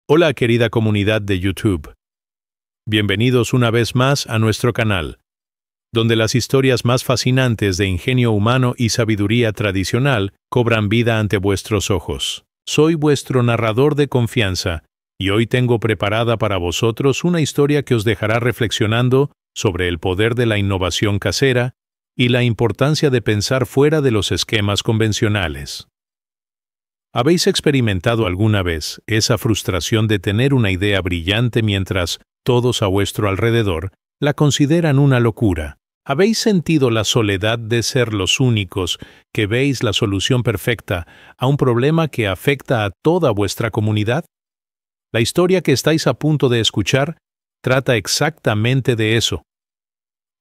Hola querida comunidad de YouTube. Bienvenidos una vez más a nuestro canal, donde las historias más fascinantes de ingenio humano y sabiduría tradicional cobran vida ante vuestros ojos. Soy vuestro narrador de confianza, y hoy tengo preparada para vosotros una historia que os dejará reflexionando sobre el poder de la innovación casera y la importancia de pensar fuera de los esquemas convencionales. ¿Habéis experimentado alguna vez esa frustración de tener una idea brillante mientras todos a vuestro alrededor la consideran una locura? ¿Habéis sentido la soledad de ser los únicos que veis la solución perfecta a un problema que afecta a toda vuestra comunidad? La historia que estáis a punto de escuchar trata exactamente de eso.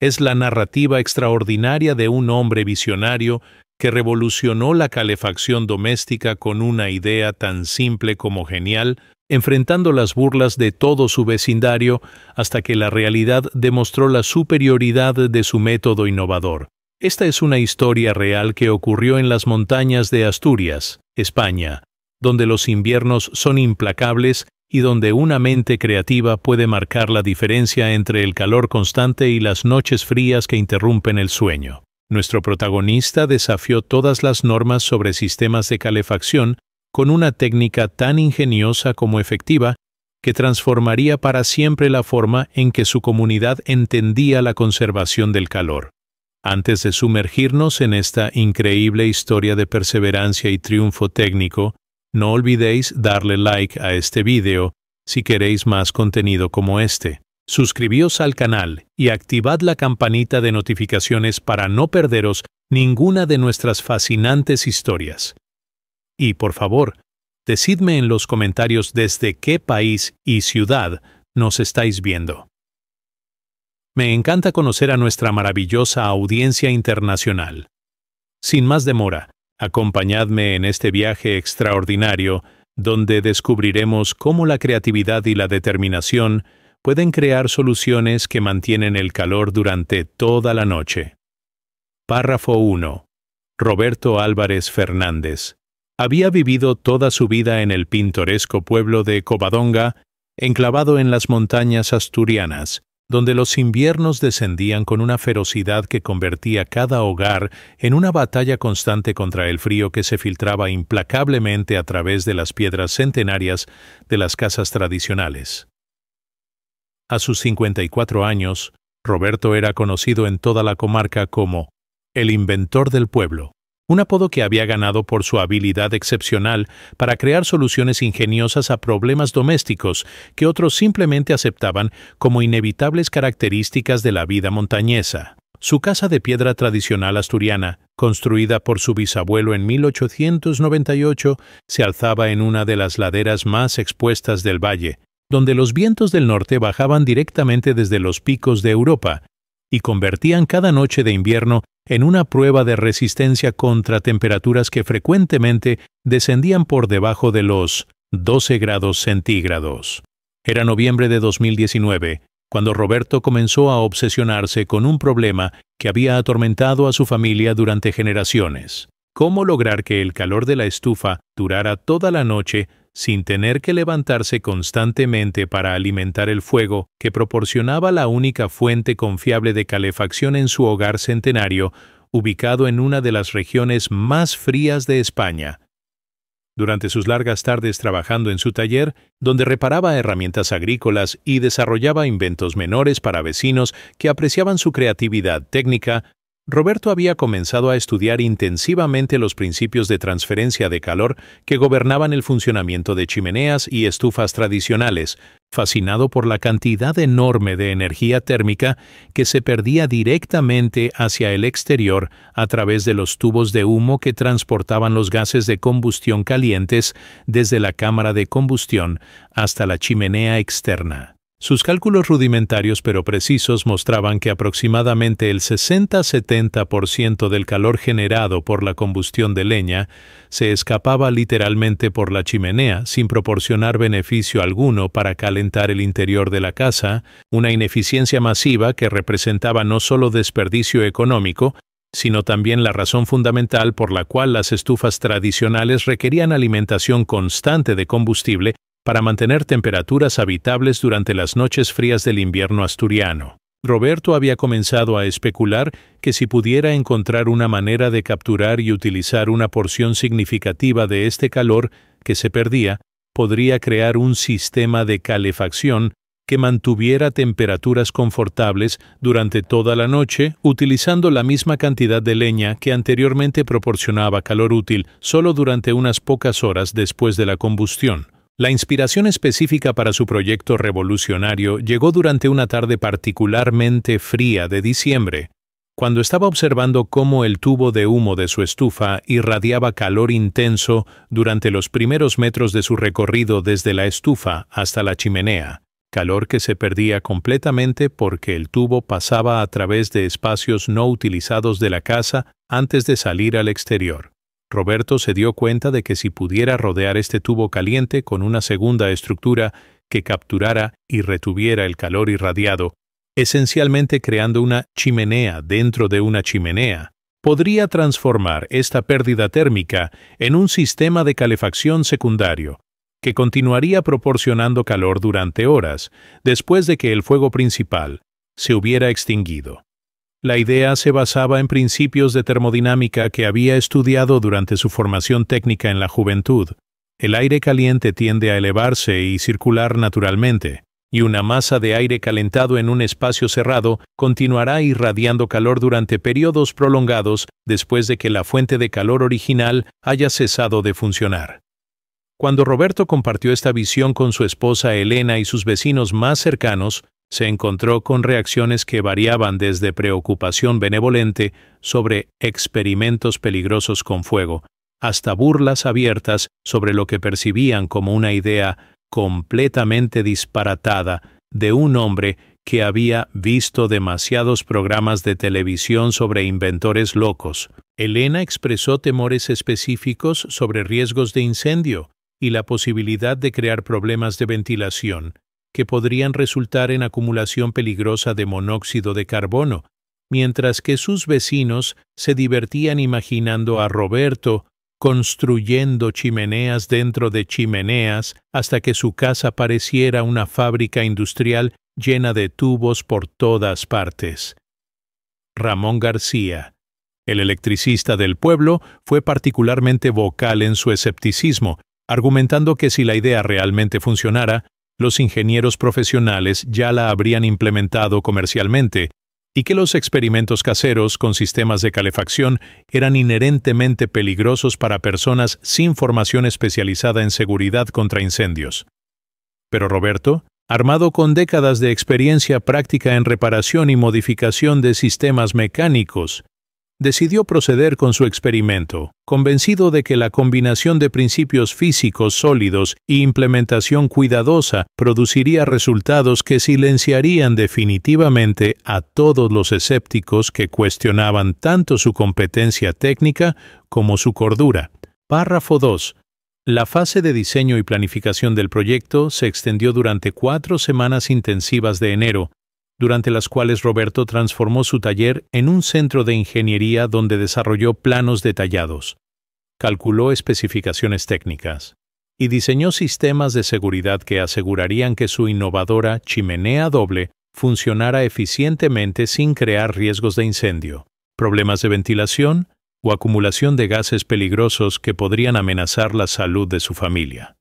Es la narrativa extraordinaria de un hombre visionario que revolucionó la calefacción doméstica con una idea tan simple como genial, enfrentando las burlas de todo su vecindario hasta que la realidad demostró la superioridad de su método innovador. Esta es una historia real que ocurrió en las montañas de Asturias, España, donde los inviernos son implacables y donde una mente creativa puede marcar la diferencia entre el calor constante y las noches frías que interrumpen el sueño. Nuestro protagonista desafió todas las normas sobre sistemas de calefacción con una técnica tan ingeniosa como efectiva que transformaría para siempre la forma en que su comunidad entendía la conservación del calor. Antes de sumergirnos en esta increíble historia de perseverancia y triunfo técnico, no olvidéis darle like a este video si queréis más contenido como este. Suscribíos al canal y activad la campanita de notificaciones para no perderos ninguna de nuestras fascinantes historias. Y por favor, decidme en los comentarios desde qué país y ciudad nos estáis viendo. Me encanta conocer a nuestra maravillosa audiencia internacional. Sin más demora, acompañadme en este viaje extraordinario donde descubriremos cómo la creatividad y la determinación pueden crear soluciones que mantienen el calor durante toda la noche. Párrafo 1. Roberto Álvarez Fernández. Había vivido toda su vida en el pintoresco pueblo de Covadonga, enclavado en las montañas asturianas, donde los inviernos descendían con una ferocidad que convertía cada hogar en una batalla constante contra el frío que se filtraba implacablemente a través de las piedras centenarias de las casas tradicionales. A sus 54 años, Roberto era conocido en toda la comarca como el inventor del pueblo, un apodo que había ganado por su habilidad excepcional para crear soluciones ingeniosas a problemas domésticos que otros simplemente aceptaban como inevitables características de la vida montañesa. Su casa de piedra tradicional asturiana, construida por su bisabuelo en 1898, se alzaba en una de las laderas más expuestas del valle, donde los vientos del norte bajaban directamente desde los picos de Europa y convertían cada noche de invierno en una prueba de resistencia contra temperaturas que frecuentemente descendían por debajo de los 12 grados centígrados. Era noviembre de 2019, cuando Roberto comenzó a obsesionarse con un problema que había atormentado a su familia durante generaciones: cómo lograr que el calor de la estufa durara toda la noche sin tener que levantarse constantemente para alimentar el fuego que proporcionaba la única fuente confiable de calefacción en su hogar centenario, ubicado en una de las regiones más frías de España. Durante sus largas tardes trabajando en su taller, donde reparaba herramientas agrícolas y desarrollaba inventos menores para vecinos que apreciaban su creatividad técnica, Roberto había comenzado a estudiar intensivamente los principios de transferencia de calor que gobernaban el funcionamiento de chimeneas y estufas tradicionales, fascinado por la cantidad enorme de energía térmica que se perdía directamente hacia el exterior a través de los tubos de humo que transportaban los gases de combustión calientes desde la cámara de combustión hasta la chimenea externa. Sus cálculos rudimentarios pero precisos mostraban que aproximadamente el 60-70% del calor generado por la combustión de leña se escapaba literalmente por la chimenea sin proporcionar beneficio alguno para calentar el interior de la casa, una ineficiencia masiva que representaba no solo desperdicio económico, sino también la razón fundamental por la cual las estufas tradicionales requerían alimentación constante de combustible para mantener temperaturas habitables durante las noches frías del invierno asturiano. Roberto había comenzado a especular que si pudiera encontrar una manera de capturar y utilizar una porción significativa de este calor que se perdía, podría crear un sistema de calefacción que mantuviera temperaturas confortables durante toda la noche, utilizando la misma cantidad de leña que anteriormente proporcionaba calor útil solo durante unas pocas horas después de la combustión. La inspiración específica para su proyecto revolucionario llegó durante una tarde particularmente fría de diciembre, cuando estaba observando cómo el tubo de humo de su estufa irradiaba calor intenso durante los primeros metros de su recorrido desde la estufa hasta la chimenea, calor que se perdía completamente porque el tubo pasaba a través de espacios no utilizados de la casa antes de salir al exterior. Roberto se dio cuenta de que si pudiera rodear este tubo caliente con una segunda estructura que capturara y retuviera el calor irradiado, esencialmente creando una chimenea dentro de una chimenea, podría transformar esta pérdida térmica en un sistema de calefacción secundario, que continuaría proporcionando calor durante horas después de que el fuego principal se hubiera extinguido. La idea se basaba en principios de termodinámica que había estudiado durante su formación técnica en la juventud. El aire caliente tiende a elevarse y circular naturalmente, y una masa de aire calentado en un espacio cerrado continuará irradiando calor durante periodos prolongados después de que la fuente de calor original haya cesado de funcionar. Cuando Roberto compartió esta visión con su esposa Elena y sus vecinos más cercanos, se encontró con reacciones que variaban desde preocupación benevolente sobre experimentos peligrosos con fuego, hasta burlas abiertas sobre lo que percibían como una idea completamente disparatada de un hombre que había visto demasiados programas de televisión sobre inventores locos. Elena expresó temores específicos sobre riesgos de incendio y la posibilidad de crear problemas de ventilación, que podrían resultar en acumulación peligrosa de monóxido de carbono, mientras que sus vecinos se divertían imaginando a Roberto construyendo chimeneas dentro de chimeneas hasta que su casa pareciera una fábrica industrial llena de tubos por todas partes. Ramón García, el electricista del pueblo, fue particularmente vocal en su escepticismo, argumentando que si la idea realmente funcionara, los ingenieros profesionales ya la habrían implementado comercialmente y que los experimentos caseros con sistemas de calefacción eran inherentemente peligrosos para personas sin formación especializada en seguridad contra incendios. Pero Roberto, armado con décadas de experiencia práctica en reparación y modificación de sistemas mecánicos, decidió proceder con su experimento, convencido de que la combinación de principios físicos sólidos y implementación cuidadosa produciría resultados que silenciarían definitivamente a todos los escépticos que cuestionaban tanto su competencia técnica como su cordura. Párrafo 2. La fase de diseño y planificación del proyecto se extendió durante 4 semanas intensivas de enero, durante las cuales Roberto transformó su taller en un centro de ingeniería donde desarrolló planos detallados, calculó especificaciones técnicas y diseñó sistemas de seguridad que asegurarían que su innovadora chimenea doble funcionara eficientemente sin crear riesgos de incendio, problemas de ventilación o acumulación de gases peligrosos que podrían amenazar la salud de su familia.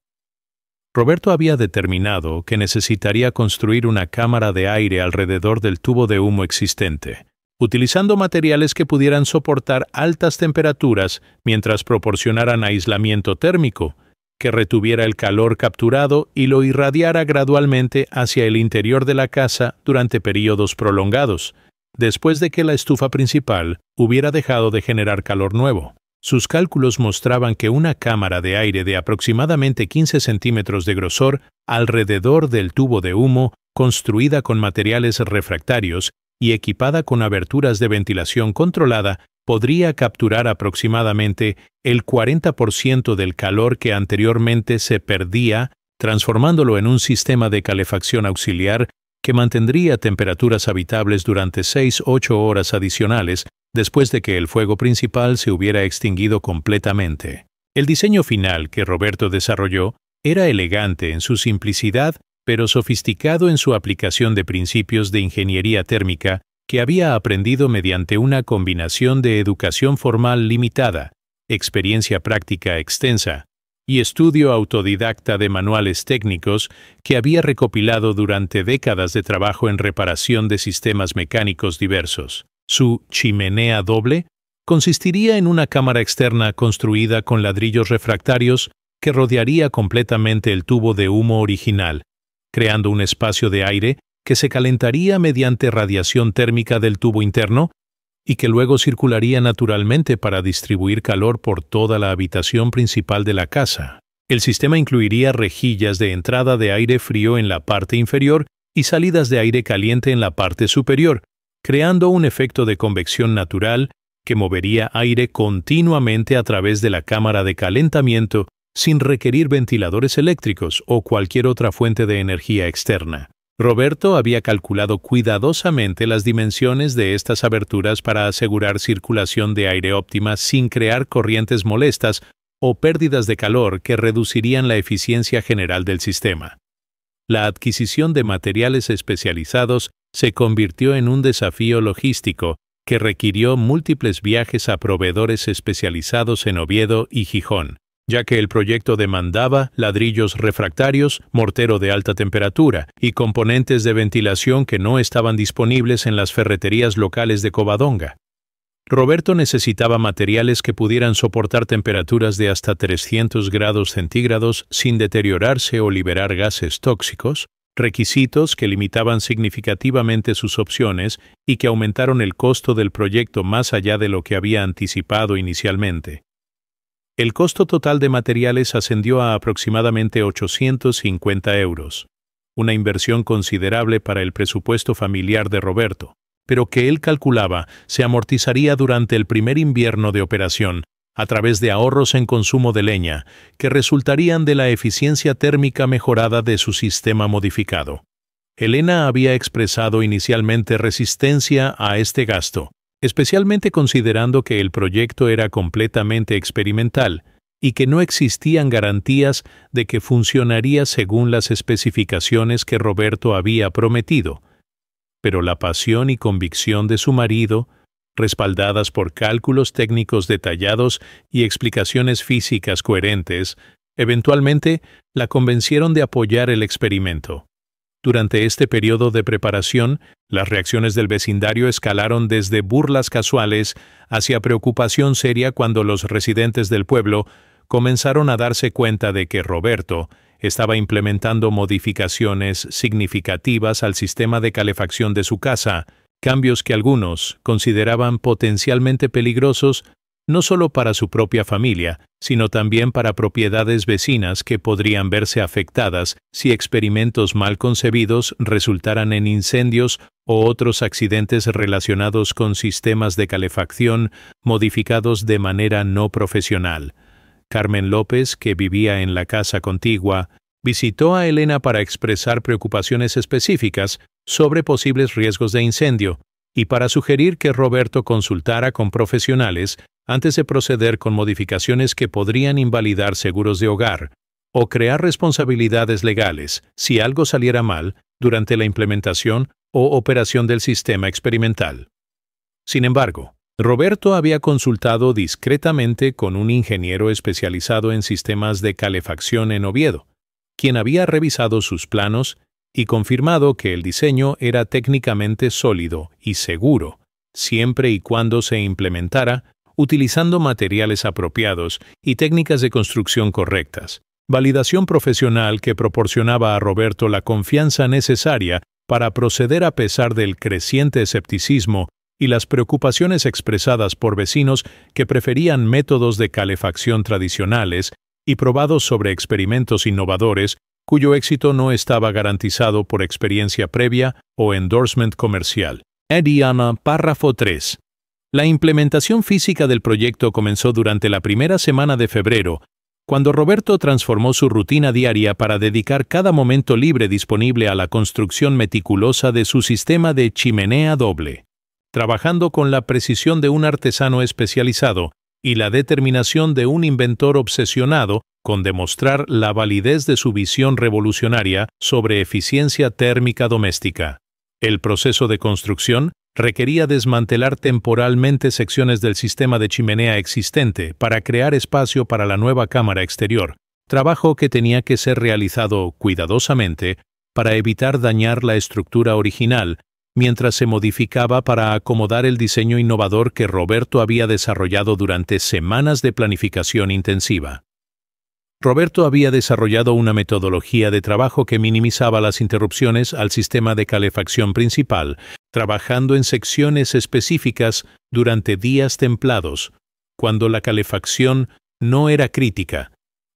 Roberto había determinado que necesitaría construir una cámara de aire alrededor del tubo de humo existente, utilizando materiales que pudieran soportar altas temperaturas mientras proporcionaran aislamiento térmico, que retuviera el calor capturado y lo irradiara gradualmente hacia el interior de la casa durante periodos prolongados, después de que la estufa principal hubiera dejado de generar calor nuevo. Sus cálculos mostraban que una cámara de aire de aproximadamente 15 centímetros de grosor alrededor del tubo de humo, construida con materiales refractarios y equipada con aberturas de ventilación controlada, podría capturar aproximadamente el 40% del calor que anteriormente se perdía, transformándolo en un sistema de calefacción auxiliar que mantendría temperaturas habitables durante 6-8 horas adicionales, después de que el fuego principal se hubiera extinguido completamente. El diseño final que Roberto desarrolló Era elegante en su simplicidad, pero sofisticado en su aplicación de principios de ingeniería térmica que había aprendido mediante una combinación de educación formal limitada, experiencia práctica extensa y estudio autodidacta de manuales técnicos que había recopilado durante décadas de trabajo en reparación de sistemas mecánicos diversos. Su chimenea doble consistiría en una cámara externa construida con ladrillos refractarios que rodearía completamente el tubo de humo original, creando un espacio de aire que se calentaría mediante radiación térmica del tubo interno y que luego circularía naturalmente para distribuir calor por toda la habitación principal de la casa. El sistema incluiría rejillas de entrada de aire frío en la parte inferior y salidas de aire caliente en la parte superior, creando un efecto de convección natural que movería aire continuamente a través de la cámara de calentamiento sin requerir ventiladores eléctricos o cualquier otra fuente de energía externa. Roberto había calculado cuidadosamente las dimensiones de estas aberturas para asegurar circulación de aire óptima sin crear corrientes molestas o pérdidas de calor que reducirían la eficiencia general del sistema. La adquisición de materiales especializados se convirtió en un desafío logístico que requirió múltiples viajes a proveedores especializados en Oviedo y Gijón, ya que el proyecto demandaba ladrillos refractarios, mortero de alta temperatura y componentes de ventilación que no estaban disponibles en las ferreterías locales de Covadonga. Roberto necesitaba materiales que pudieran soportar temperaturas de hasta 300 grados centígrados sin deteriorarse o liberar gases tóxicos, requisitos que limitaban significativamente sus opciones y que aumentaron el costo del proyecto más allá de lo que había anticipado inicialmente. El costo total de materiales ascendió a aproximadamente 850 €, una inversión considerable para el presupuesto familiar de Roberto, pero que él calculaba se amortizaría durante el primer invierno de operación a través de ahorros en consumo de leña que resultarían de la eficiencia térmica mejorada de su sistema modificado. Elena había expresado inicialmente resistencia a este gasto, especialmente considerando que el proyecto era completamente experimental y que no existían garantías de que funcionaría según las especificaciones que Roberto había prometido. Pero la pasión y convicción de su marido, respaldadas por cálculos técnicos detallados y explicaciones físicas coherentes, eventualmente la convencieron de apoyar el experimento. Durante este periodo de preparación, las reacciones del vecindario escalaron desde burlas casuales hacia preocupación seria cuando los residentes del pueblo comenzaron a darse cuenta de que Roberto estaba implementando modificaciones significativas al sistema de calefacción de su casa, cambios que algunos consideraban potencialmente peligrosos no solo para su propia familia, sino también para propiedades vecinas que podrían verse afectadas si experimentos mal concebidos resultaran en incendios o otros accidentes relacionados con sistemas de calefacción modificados de manera no profesional. Carmen López, que vivía en la casa contigua, visitó a Elena para expresar preocupaciones específicas sobre posibles riesgos de incendio y para sugerir que Roberto consultara con profesionales antes de proceder con modificaciones que podrían invalidar seguros de hogar o crear responsabilidades legales si algo saliera mal durante la implementación o operación del sistema experimental. Sin embargo, Roberto había consultado discretamente con un ingeniero especializado en sistemas de calefacción en Oviedo, quien había revisado sus planos y confirmado que el diseño era técnicamente sólido y seguro, siempre y cuando se implementara utilizando materiales apropiados y técnicas de construcción correctas, validación profesional que proporcionaba a Roberto la confianza necesaria para proceder a pesar del creciente escepticismo y las preocupaciones expresadas por vecinos que preferían métodos de calefacción tradicionales y probados sobre experimentos innovadores cuyo éxito no estaba garantizado por experiencia previa o endorsement comercial. Ediana, párrafo 3. La implementación física del proyecto comenzó durante la primera semana de febrero, cuando Roberto transformó su rutina diaria para dedicar cada momento libre disponible a la construcción meticulosa de su sistema de chimenea doble. Trabajando con la precisión de un artesano especializado y la determinación de un inventor obsesionado, con demostrar la validez de su visión revolucionaria sobre eficiencia térmica doméstica. El proceso de construcción requería desmantelar temporalmente secciones del sistema de chimenea existente para crear espacio para la nueva cámara exterior, trabajo que tenía que ser realizado cuidadosamente para evitar dañar la estructura original, mientras se modificaba para acomodar el diseño innovador que Roberto había desarrollado durante semanas de planificación intensiva. Roberto había desarrollado una metodología de trabajo que minimizaba las interrupciones al sistema de calefacción principal, trabajando en secciones específicas durante días templados, cuando la calefacción no era crítica,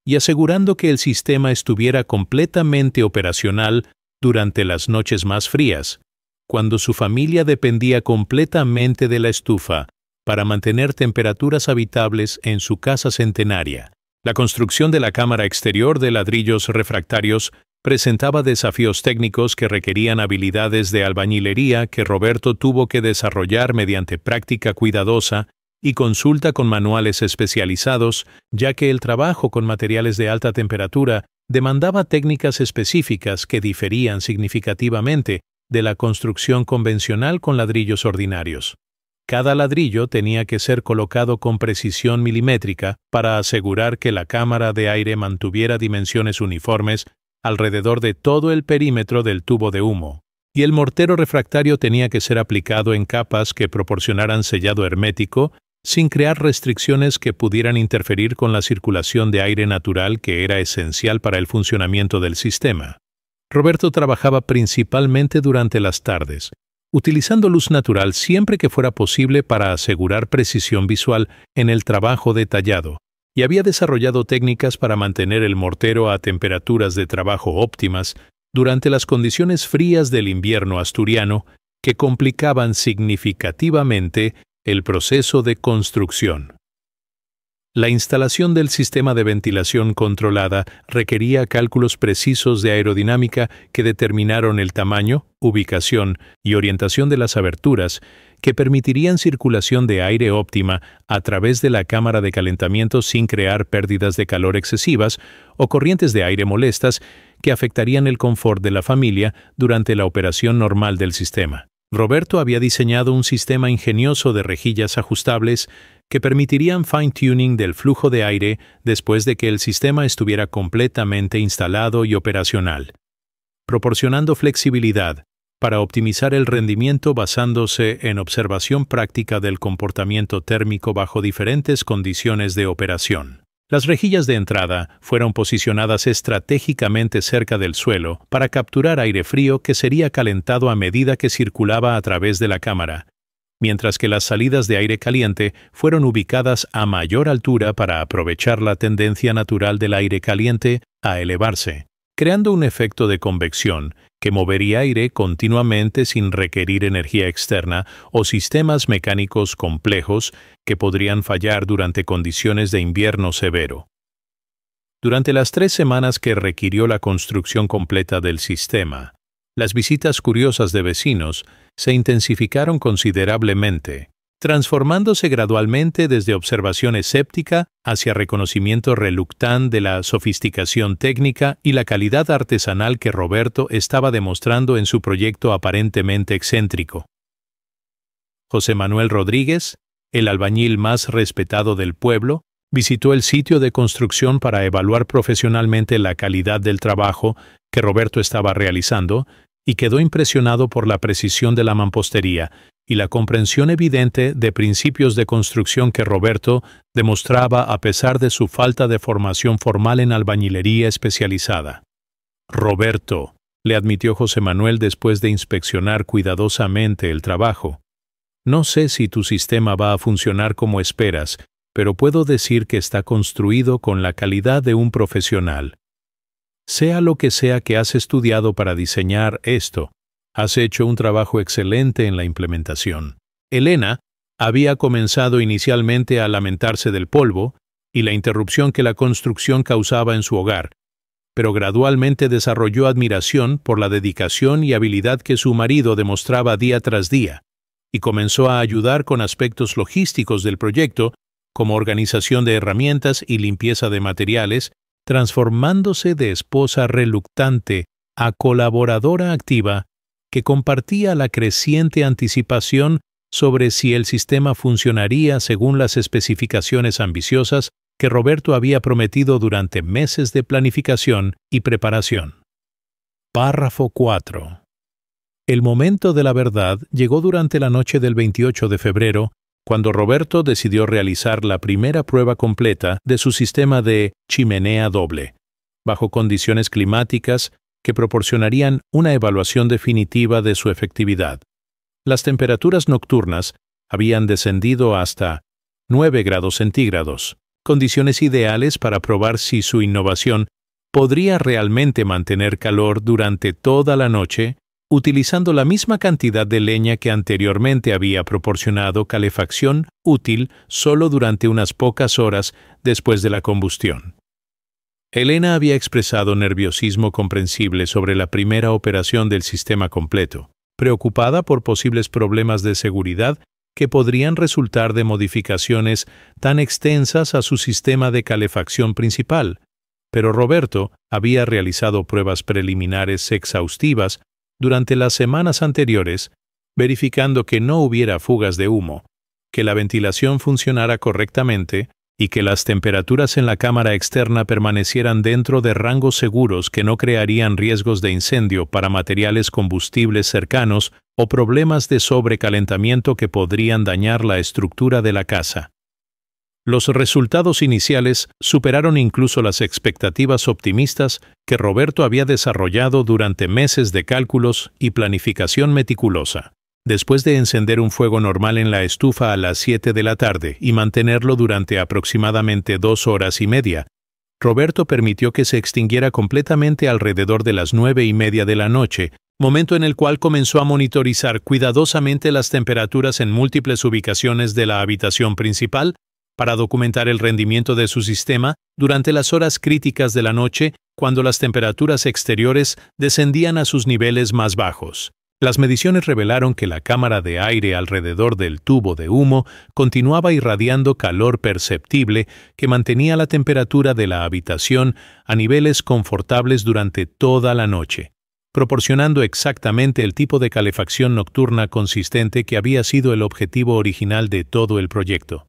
y asegurando que el sistema estuviera completamente operacional durante las noches más frías, cuando su familia dependía completamente de la estufa para mantener temperaturas habitables en su casa centenaria. La construcción de la cámara exterior de ladrillos refractarios presentaba desafíos técnicos que requerían habilidades de albañilería que Roberto tuvo que desarrollar mediante práctica cuidadosa y consulta con manuales especializados, ya que el trabajo con materiales de alta temperatura demandaba técnicas específicas que diferían significativamente de la construcción convencional con ladrillos ordinarios. Cada ladrillo tenía que ser colocado con precisión milimétrica para asegurar que la cámara de aire mantuviera dimensiones uniformes alrededor de todo el perímetro del tubo de humo, y el mortero refractario tenía que ser aplicado en capas que proporcionaran sellado hermético sin crear restricciones que pudieran interferir con la circulación de aire natural que era esencial para el funcionamiento del sistema. Roberto trabajaba principalmente durante las tardes, utilizando luz natural siempre que fuera posible para asegurar precisión visual en el trabajo detallado, y había desarrollado técnicas para mantener el mortero a temperaturas de trabajo óptimas durante las condiciones frías del invierno asturiano que complicaban significativamente el proceso de construcción. La instalación del sistema de ventilación controlada requería cálculos precisos de aerodinámica que determinaron el tamaño, ubicación y orientación de las aberturas que permitirían circulación de aire óptima a través de la cámara de calentamiento sin crear pérdidas de calor excesivas o corrientes de aire molestas que afectarían el confort de la familia durante la operación normal del sistema. Roberto había diseñado un sistema ingenioso de rejillas ajustables que permitirían fine-tuning del flujo de aire después de que el sistema estuviera completamente instalado y operacional, proporcionando flexibilidad para optimizar el rendimiento basándose en observación práctica del comportamiento térmico bajo diferentes condiciones de operación. Las rejillas de entrada fueron posicionadas estratégicamente cerca del suelo para capturar aire frío que sería calentado a medida que circulaba a través de la cámara, mientras que las salidas de aire caliente fueron ubicadas a mayor altura para aprovechar la tendencia natural del aire caliente a elevarse, creando un efecto de convección que movería aire continuamente sin requerir energía externa o sistemas mecánicos complejos que podrían fallar durante condiciones de invierno severo. Durante las 3 semanas que requirió la construcción completa del sistema, las visitas curiosas de vecinos se intensificaron considerablemente, transformándose gradualmente desde observación escéptica hacia reconocimiento reluctante de la sofisticación técnica y la calidad artesanal que Roberto estaba demostrando en su proyecto aparentemente excéntrico. José Manuel Rodríguez, el albañil más respetado del pueblo, visitó el sitio de construcción para evaluar profesionalmente la calidad del trabajo que Roberto estaba realizando y quedó impresionado por la precisión de la mampostería y la comprensión evidente de principios de construcción que Roberto demostraba a pesar de su falta de formación formal en albañilería especializada. «Roberto», le admitió José Manuel después de inspeccionar cuidadosamente el trabajo, «no sé si tu sistema va a funcionar como esperas, pero puedo decir que está construido con la calidad de un profesional. Sea lo que sea que has estudiado para diseñar esto, has hecho un trabajo excelente en la implementación». Elena había comenzado inicialmente a lamentarse del polvo y la interrupción que la construcción causaba en su hogar, pero gradualmente desarrolló admiración por la dedicación y habilidad que su marido demostraba día tras día, y comenzó a ayudar con aspectos logísticos del proyecto, como organización de herramientas y limpieza de materiales, transformándose de esposa reluctante a colaboradora activa que compartía la creciente anticipación sobre si el sistema funcionaría según las especificaciones ambiciosas que Roberto había prometido durante meses de planificación y preparación. Párrafo 4. El momento de la verdad llegó durante la noche del 28 de febrero, cuando Roberto decidió realizar la primera prueba completa de su sistema de chimenea doble, bajo condiciones climáticas que proporcionarían una evaluación definitiva de su efectividad. Las temperaturas nocturnas habían descendido hasta 9 grados centígrados, condiciones ideales para probar si su innovación podría realmente mantener calor durante toda la noche, utilizando la misma cantidad de leña que anteriormente había proporcionado calefacción útil solo durante unas pocas horas después de la combustión. Elena había expresado nerviosismo comprensible sobre la primera operación del sistema completo, preocupada por posibles problemas de seguridad que podrían resultar de modificaciones tan extensas a su sistema de calefacción principal, pero Roberto había realizado pruebas preliminares exhaustivas durante las semanas anteriores, verificando que no hubiera fugas de humo, que la ventilación funcionara correctamente y que las temperaturas en la cámara externa permanecieran dentro de rangos seguros que no crearían riesgos de incendio para materiales combustibles cercanos o problemas de sobrecalentamiento que podrían dañar la estructura de la casa. Los resultados iniciales superaron incluso las expectativas optimistas que Roberto había desarrollado durante meses de cálculos y planificación meticulosa. Después de encender un fuego normal en la estufa a las 7 de la tarde y mantenerlo durante aproximadamente 2 horas y media, Roberto permitió que se extinguiera completamente alrededor de las 9:30 de la noche, momento en el cual comenzó a monitorizar cuidadosamente las temperaturas en múltiples ubicaciones de la habitación principal para documentar el rendimiento de su sistema durante las horas críticas de la noche cuando las temperaturas exteriores descendían a sus niveles más bajos. Las mediciones revelaron que la cámara de aire alrededor del tubo de humo continuaba irradiando calor perceptible que mantenía la temperatura de la habitación a niveles confortables durante toda la noche, proporcionando exactamente el tipo de calefacción nocturna consistente que había sido el objetivo original de todo el proyecto.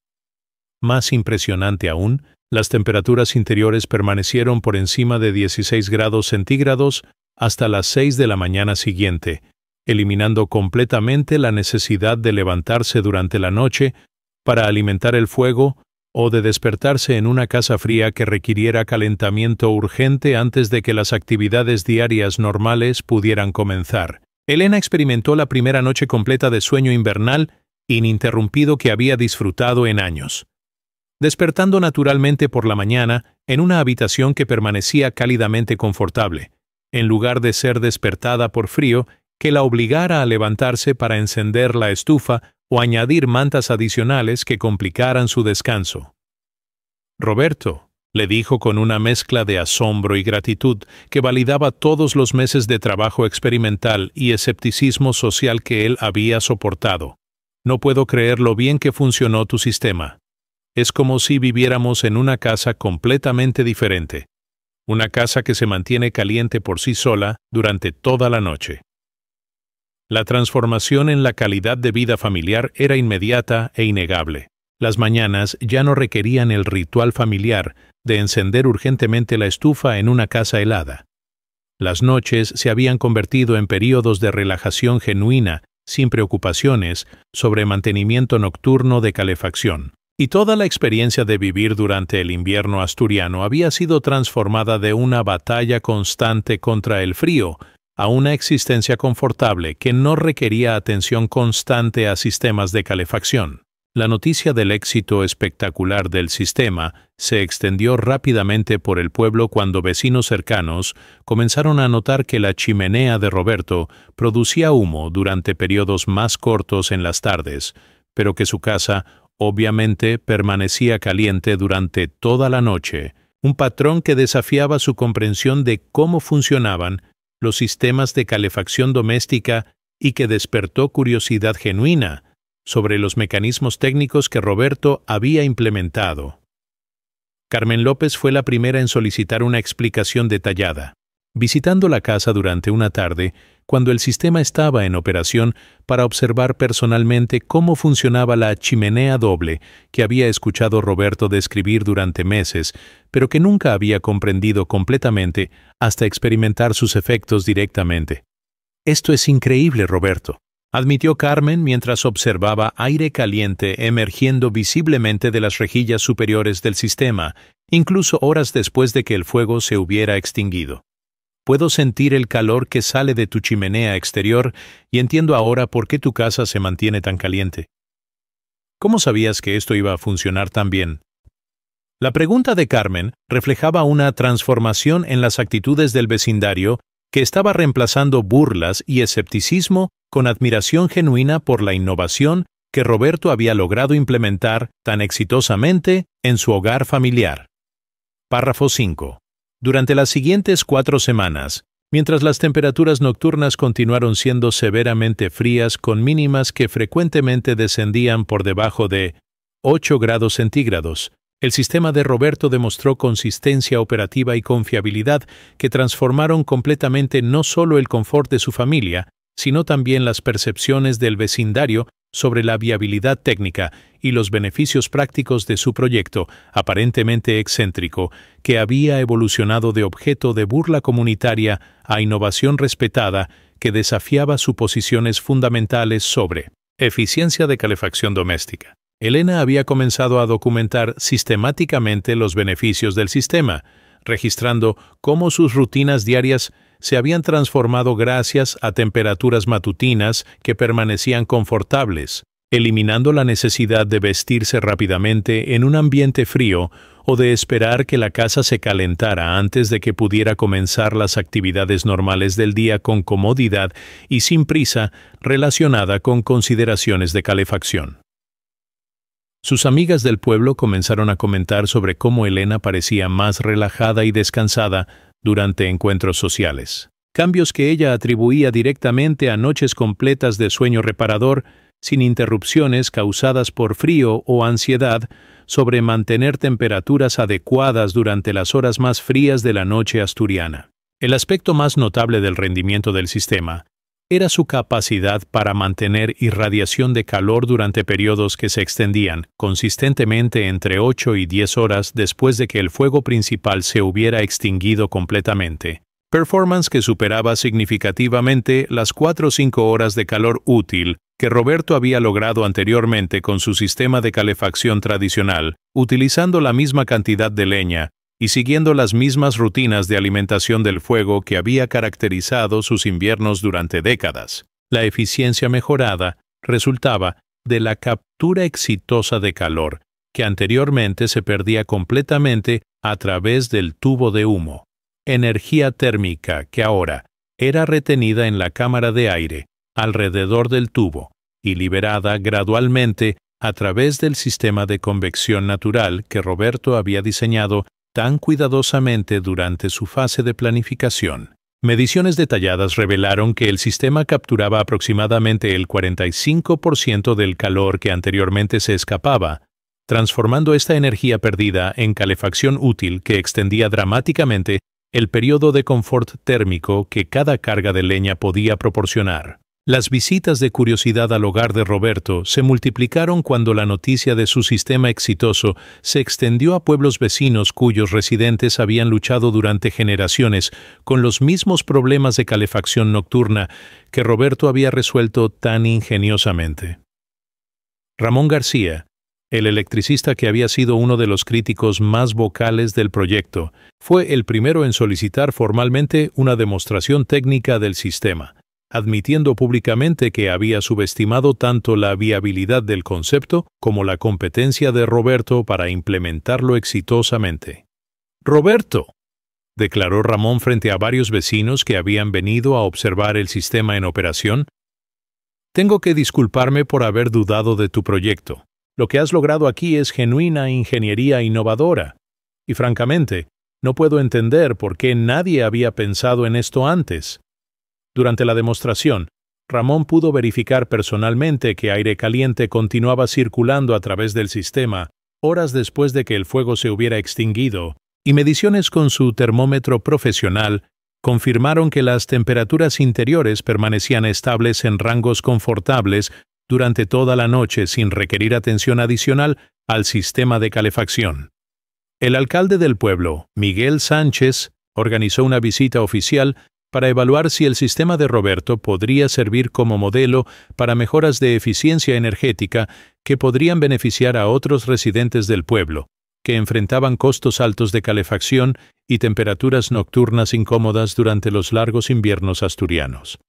Más impresionante aún, las temperaturas interiores permanecieron por encima de 16 grados centígrados hasta las 6 de la mañana siguiente, eliminando completamente la necesidad de levantarse durante la noche para alimentar el fuego o de despertarse en una casa fría que requiriera calentamiento urgente antes de que las actividades diarias normales pudieran comenzar. Elena experimentó la primera noche completa de sueño invernal ininterrumpido que había disfrutado en años, despertando naturalmente por la mañana en una habitación que permanecía cálidamente confortable, en lugar de ser despertada por frío que la obligara a levantarse para encender la estufa o añadir mantas adicionales que complicaran su descanso. Roberto, le dijo con una mezcla de asombro y gratitud que validaba todos los meses de trabajo experimental y escepticismo social que él había soportado. No puedo creer lo bien que funcionó tu sistema. Es como si viviéramos en una casa completamente diferente. Una casa que se mantiene caliente por sí sola durante toda la noche. La transformación en la calidad de vida familiar era inmediata e innegable. Las mañanas ya no requerían el ritual familiar de encender urgentemente la estufa en una casa helada. Las noches se habían convertido en períodos de relajación genuina, sin preocupaciones sobre mantenimiento nocturno de calefacción. Y toda la experiencia de vivir durante el invierno asturiano había sido transformada de una batalla constante contra el frío a una existencia confortable que no requería atención constante a sistemas de calefacción. La noticia del éxito espectacular del sistema se extendió rápidamente por el pueblo cuando vecinos cercanos comenzaron a notar que la chimenea de Roberto producía humo durante periodos más cortos en las tardes, pero que su casa obviamente permanecía caliente durante toda la noche, un patrón que desafiaba su comprensión de cómo funcionaban los sistemas de calefacción doméstica y que despertó curiosidad genuina sobre los mecanismos técnicos que Roberto había implementado. Carmen López fue la primera en solicitar una explicación detallada. Visitando la casa durante una tarde, cuando el sistema estaba en operación, para observar personalmente cómo funcionaba la chimenea doble que había escuchado Roberto describir durante meses, pero que nunca había comprendido completamente hasta experimentar sus efectos directamente. «Esto es increíble, Roberto», admitió Carmen mientras observaba aire caliente emergiendo visiblemente de las rejillas superiores del sistema, incluso horas después de que el fuego se hubiera extinguido. «Puedo sentir el calor que sale de tu chimenea exterior y entiendo ahora por qué tu casa se mantiene tan caliente». «¿Cómo sabías que esto iba a funcionar tan bien?». La pregunta de Carmen reflejaba una transformación en las actitudes del vecindario que estaba reemplazando burlas y escepticismo con admiración genuina por la innovación que Roberto había logrado implementar tan exitosamente en su hogar familiar. Párrafo 5. Durante las siguientes 4 semanas, mientras las temperaturas nocturnas continuaron siendo severamente frías con mínimas que frecuentemente descendían por debajo de 8 grados centígrados, el sistema de Roberto demostró consistencia operativa y confiabilidad que transformaron completamente no solo el confort de su familia, sino también las percepciones del vecindario sobre la viabilidad técnica y los beneficios prácticos de su proyecto, aparentemente excéntrico, que había evolucionado de objeto de burla comunitaria a innovación respetada que desafiaba suposiciones fundamentales sobre eficiencia de calefacción doméstica. Elena había comenzado a documentar sistemáticamente los beneficios del sistema, registrando cómo sus rutinas diarias se habían transformado gracias a temperaturas matutinas que permanecían confortables, eliminando la necesidad de vestirse rápidamente en un ambiente frío o de esperar que la casa se calentara antes de que pudiera comenzar las actividades normales del día con comodidad y sin prisa relacionada con consideraciones de calefacción. Sus amigas del pueblo comenzaron a comentar sobre cómo Elena parecía más relajada y descansada durante encuentros sociales. Cambios que ella atribuía directamente a noches completas de sueño reparador, sin interrupciones causadas por frío o ansiedad, sobre mantener temperaturas adecuadas durante las horas más frías de la noche asturiana. El aspecto más notable del rendimiento del sistema era su capacidad para mantener irradiación de calor durante periodos que se extendían consistentemente entre 8 y 10 horas después de que el fuego principal se hubiera extinguido completamente. Performance que superaba significativamente las 4 o 5 horas de calor útil que Roberto había logrado anteriormente con su sistema de calefacción tradicional, utilizando la misma cantidad de leña y siguiendo las mismas rutinas de alimentación del fuego que había caracterizado sus inviernos durante décadas. La eficiencia mejorada resultaba de la captura exitosa de calor, que anteriormente se perdía completamente a través del tubo de humo. Energía térmica que ahora era retenida en la cámara de aire, alrededor del tubo, y liberada gradualmente a través del sistema de convección natural que Roberto había diseñado tan cuidadosamente durante su fase de planificación. Mediciones detalladas revelaron que el sistema capturaba aproximadamente el 45% del calor que anteriormente se escapaba, transformando esta energía perdida en calefacción útil que extendía dramáticamente el periodo de confort térmico que cada carga de leña podía proporcionar. Las visitas de curiosidad al hogar de Roberto se multiplicaron cuando la noticia de su sistema exitoso se extendió a pueblos vecinos cuyos residentes habían luchado durante generaciones con los mismos problemas de calefacción nocturna que Roberto había resuelto tan ingeniosamente. Ramón García, el electricista que había sido uno de los críticos más vocales del proyecto, fue el primero en solicitar formalmente una demostración técnica del sistema, admitiendo públicamente que había subestimado tanto la viabilidad del concepto como la competencia de Roberto para implementarlo exitosamente. «Roberto», declaró Ramón frente a varios vecinos que habían venido a observar el sistema en operación, «tengo que disculparme por haber dudado de tu proyecto. Lo que has logrado aquí es genuina ingeniería innovadora, y francamente, no puedo entender por qué nadie había pensado en esto antes». Durante la demostración, Ramón pudo verificar personalmente que aire caliente continuaba circulando a través del sistema, horas después de que el fuego se hubiera extinguido, y mediciones con su termómetro profesional confirmaron que las temperaturas interiores permanecían estables en rangos confortables durante toda la noche sin requerir atención adicional al sistema de calefacción. El alcalde del pueblo, Miguel Sánchez, organizó una visita oficial para evaluar si el sistema de Roberto podría servir como modelo para mejoras de eficiencia energética que podrían beneficiar a otros residentes del pueblo, que enfrentaban costos altos de calefacción y temperaturas nocturnas incómodas durante los largos inviernos asturianos.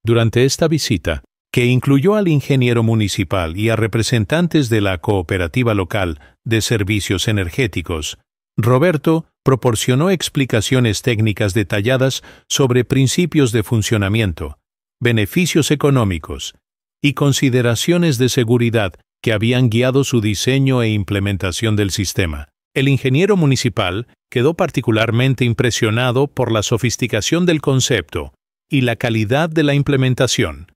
Durante esta visita, que incluyó al ingeniero municipal y a representantes de la cooperativa local de servicios energéticos, Roberto proporcionó explicaciones técnicas detalladas sobre principios de funcionamiento, beneficios económicos y consideraciones de seguridad que habían guiado su diseño e implementación del sistema. El ingeniero municipal quedó particularmente impresionado por la sofisticación del concepto y la calidad de la implementación,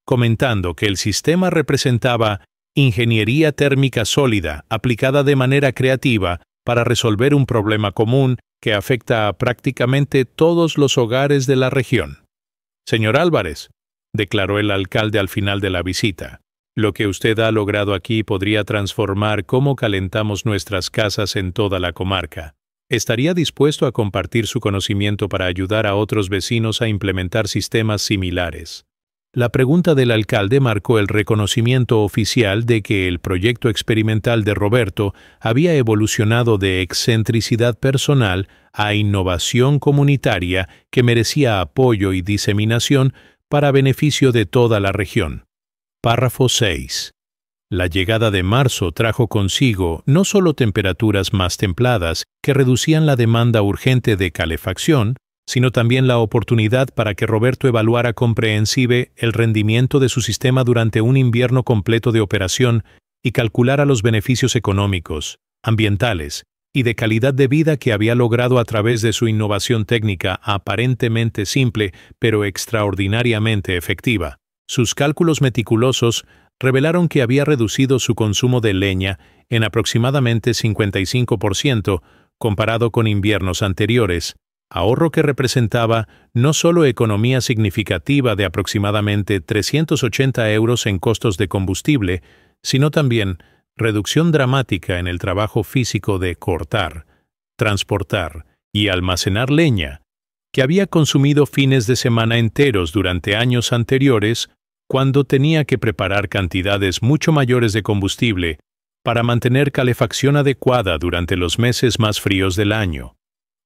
comentando que el sistema representaba ingeniería térmica sólida aplicada de manera creativa para resolver un problema común que afecta a prácticamente todos los hogares de la región. Señor Álvarez, declaró el alcalde al final de la visita, lo que usted ha logrado aquí podría transformar cómo calentamos nuestras casas en toda la comarca. ¿Estaría dispuesto a compartir su conocimiento para ayudar a otros vecinos a implementar sistemas similares? La pregunta del alcalde marcó el reconocimiento oficial de que el proyecto experimental de Roberto había evolucionado de excentricidad personal a innovación comunitaria que merecía apoyo y diseminación para beneficio de toda la región. Párrafo 6. La llegada de marzo trajo consigo no solo temperaturas más templadas que reducían la demanda urgente de calefacción, sino también la oportunidad para que Roberto evaluara comprensive el rendimiento de su sistema durante un invierno completo de operación y calculara los beneficios económicos, ambientales y de calidad de vida que había logrado a través de su innovación técnica aparentemente simple pero extraordinariamente efectiva. Sus cálculos meticulosos revelaron que había reducido su consumo de leña en aproximadamente 55% comparado con inviernos anteriores, ahorro que representaba no solo economía significativa de aproximadamente 380 euros en costos de combustible, sino también reducción dramática en el trabajo físico de cortar, transportar y almacenar leña, que había consumido fines de semana enteros durante años anteriores cuando tenía que preparar cantidades mucho mayores de combustible para mantener calefacción adecuada durante los meses más fríos del año.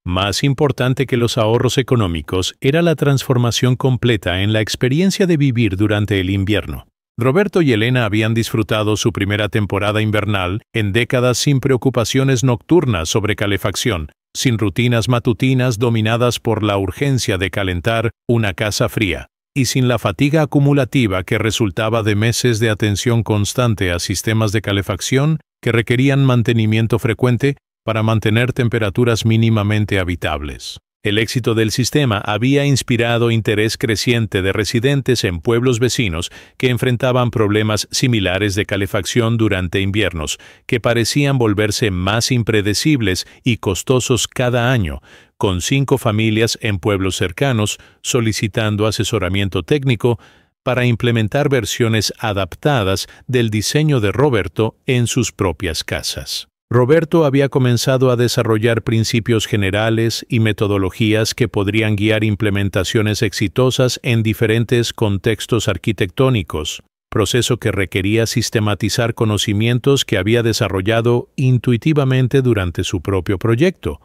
Más importante que los ahorros económicos era la transformación completa en la experiencia de vivir durante el invierno. Roberto y Elena habían disfrutado su primera temporada invernal en décadas sin preocupaciones nocturnas sobre calefacción, sin rutinas matutinas dominadas por la urgencia de calentar una casa fría, y sin la fatiga acumulativa que resultaba de meses de atención constante a sistemas de calefacción que requerían mantenimiento frecuente para mantener temperaturas mínimamente habitables. El éxito del sistema había inspirado interés creciente de residentes en pueblos vecinos que enfrentaban problemas similares de calefacción durante inviernos, que parecían volverse más impredecibles y costosos cada año, con 5 familias en pueblos cercanos solicitando asesoramiento técnico para implementar versiones adaptadas del diseño de Roberto en sus propias casas. Roberto había comenzado a desarrollar principios generales y metodologías que podrían guiar implementaciones exitosas en diferentes contextos arquitectónicos, proceso que requería sistematizar conocimientos que había desarrollado intuitivamente durante su propio proyecto,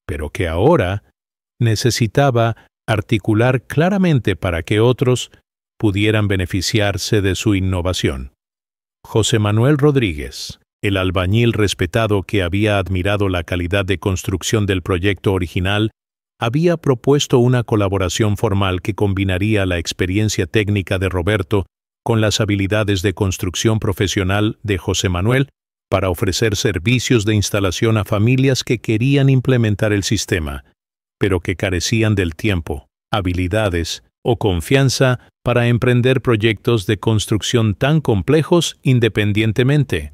pero que ahora necesitaba articular claramente para que otros pudieran beneficiarse de su innovación. José Manuel Rodríguez, el albañil respetado que había admirado la calidad de construcción del proyecto original, había propuesto una colaboración formal que combinaría la experiencia técnica de Roberto con las habilidades de construcción profesional de José Manuel para ofrecer servicios de instalación a familias que querían implementar el sistema, pero que carecían del tiempo, habilidades o confianza para emprender proyectos de construcción tan complejos independientemente.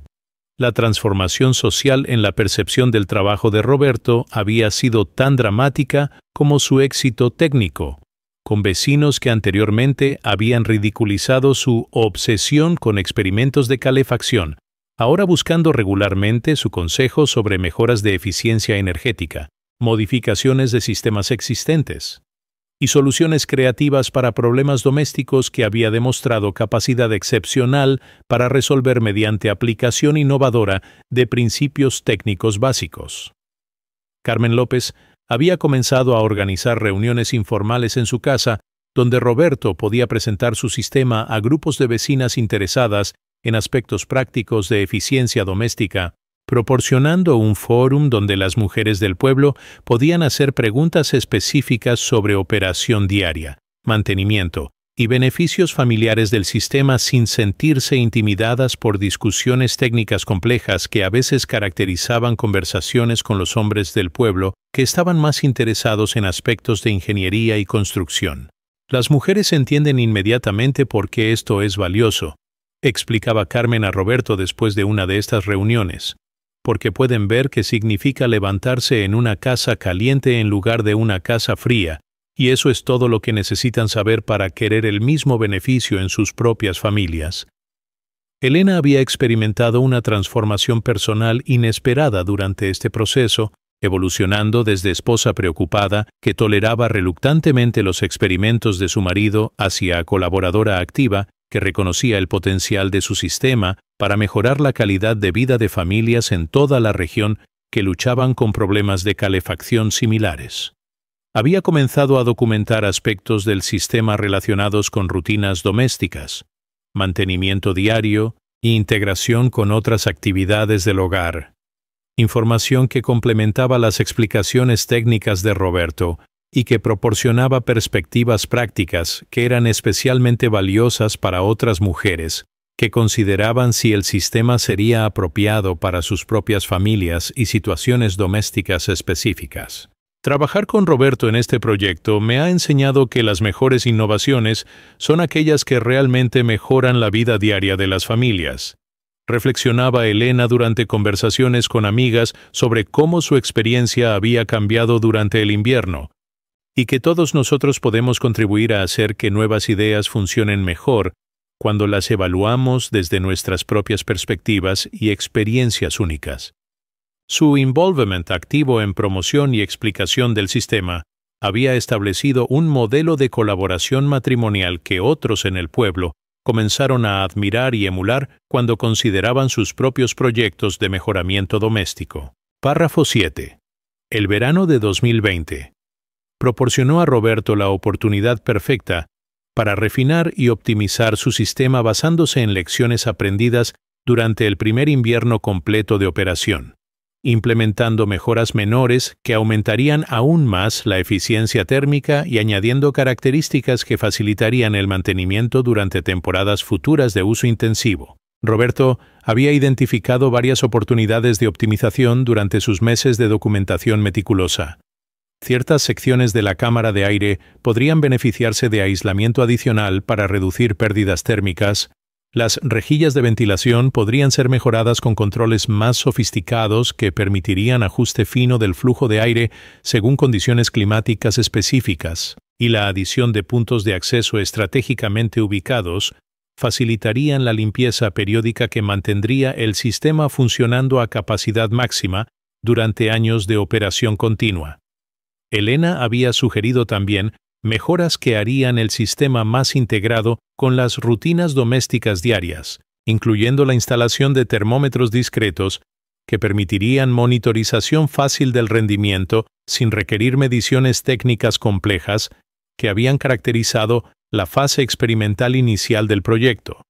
La transformación social en la percepción del trabajo de Roberto había sido tan dramática como su éxito técnico, con vecinos que anteriormente habían ridiculizado su obsesión con experimentos de calefacción, ahora buscando regularmente su consejo sobre mejoras de eficiencia energética, modificaciones de sistemas existentes y soluciones creativas para problemas domésticos que había demostrado capacidad excepcional para resolver mediante aplicación innovadora de principios técnicos básicos. Carmen López había comenzado a organizar reuniones informales en su casa, donde Roberto podía presentar su sistema a grupos de vecinas interesadas en aspectos prácticos de eficiencia doméstica, proporcionando un fórum donde las mujeres del pueblo podían hacer preguntas específicas sobre operación diaria, mantenimiento y beneficios familiares del sistema sin sentirse intimidadas por discusiones técnicas complejas que a veces caracterizaban conversaciones con los hombres del pueblo que estaban más interesados en aspectos de ingeniería y construcción. Las mujeres entienden inmediatamente por qué esto es valioso, explicaba Carmen a Roberto después de una de estas reuniones, porque pueden ver que significa levantarse en una casa caliente en lugar de una casa fría, y eso es todo lo que necesitan saber para querer el mismo beneficio en sus propias familias. Elena había experimentado una transformación personal inesperada durante este proceso, evolucionando desde esposa preocupada que toleraba reluctantemente los experimentos de su marido hacia colaboradora activa que reconocía el potencial de su sistema para mejorar la calidad de vida de familias en toda la región que luchaban con problemas de calefacción similares. Había comenzado a documentar aspectos del sistema relacionados con rutinas domésticas, mantenimiento diario e integración con otras actividades del hogar. Información que complementaba las explicaciones técnicas de Roberto y que proporcionaba perspectivas prácticas que eran especialmente valiosas para otras mujeres que consideraban si el sistema sería apropiado para sus propias familias y situaciones domésticas específicas. Trabajar con Roberto en este proyecto me ha enseñado que las mejores innovaciones son aquellas que realmente mejoran la vida diaria de las familias. Reflexionaba Elena durante conversaciones con amigas sobre cómo su experiencia había cambiado durante el invierno, y que todos nosotros podemos contribuir a hacer que nuevas ideas funcionen mejor cuando las evaluamos desde nuestras propias perspectivas y experiencias únicas. Su involvement activo en promoción y explicación del sistema había establecido un modelo de colaboración matrimonial que otros en el pueblo comenzaron a admirar y emular cuando consideraban sus propios proyectos de mejoramiento doméstico. Párrafo 7. El verano de 2020 proporcionó a Roberto la oportunidad perfecta para refinar y optimizar su sistema basándose en lecciones aprendidas durante el primer invierno completo de operación, implementando mejoras menores que aumentarían aún más la eficiencia térmica y añadiendo características que facilitarían el mantenimiento durante temporadas futuras de uso intensivo. Roberto había identificado varias oportunidades de optimización durante sus meses de documentación meticulosa. Ciertas secciones de la cámara de aire podrían beneficiarse de aislamiento adicional para reducir pérdidas térmicas. Las rejillas de ventilación podrían ser mejoradas con controles más sofisticados que permitirían ajuste fino del flujo de aire según condiciones climáticas específicas, y la adición de puntos de acceso estratégicamente ubicados facilitarían la limpieza periódica que mantendría el sistema funcionando a capacidad máxima durante años de operación continua. Elena había sugerido también mejoras que harían el sistema más integrado con las rutinas domésticas diarias, incluyendo la instalación de termómetros discretos que permitirían monitorización fácil del rendimiento sin requerir mediciones técnicas complejas que habían caracterizado la fase experimental inicial del proyecto.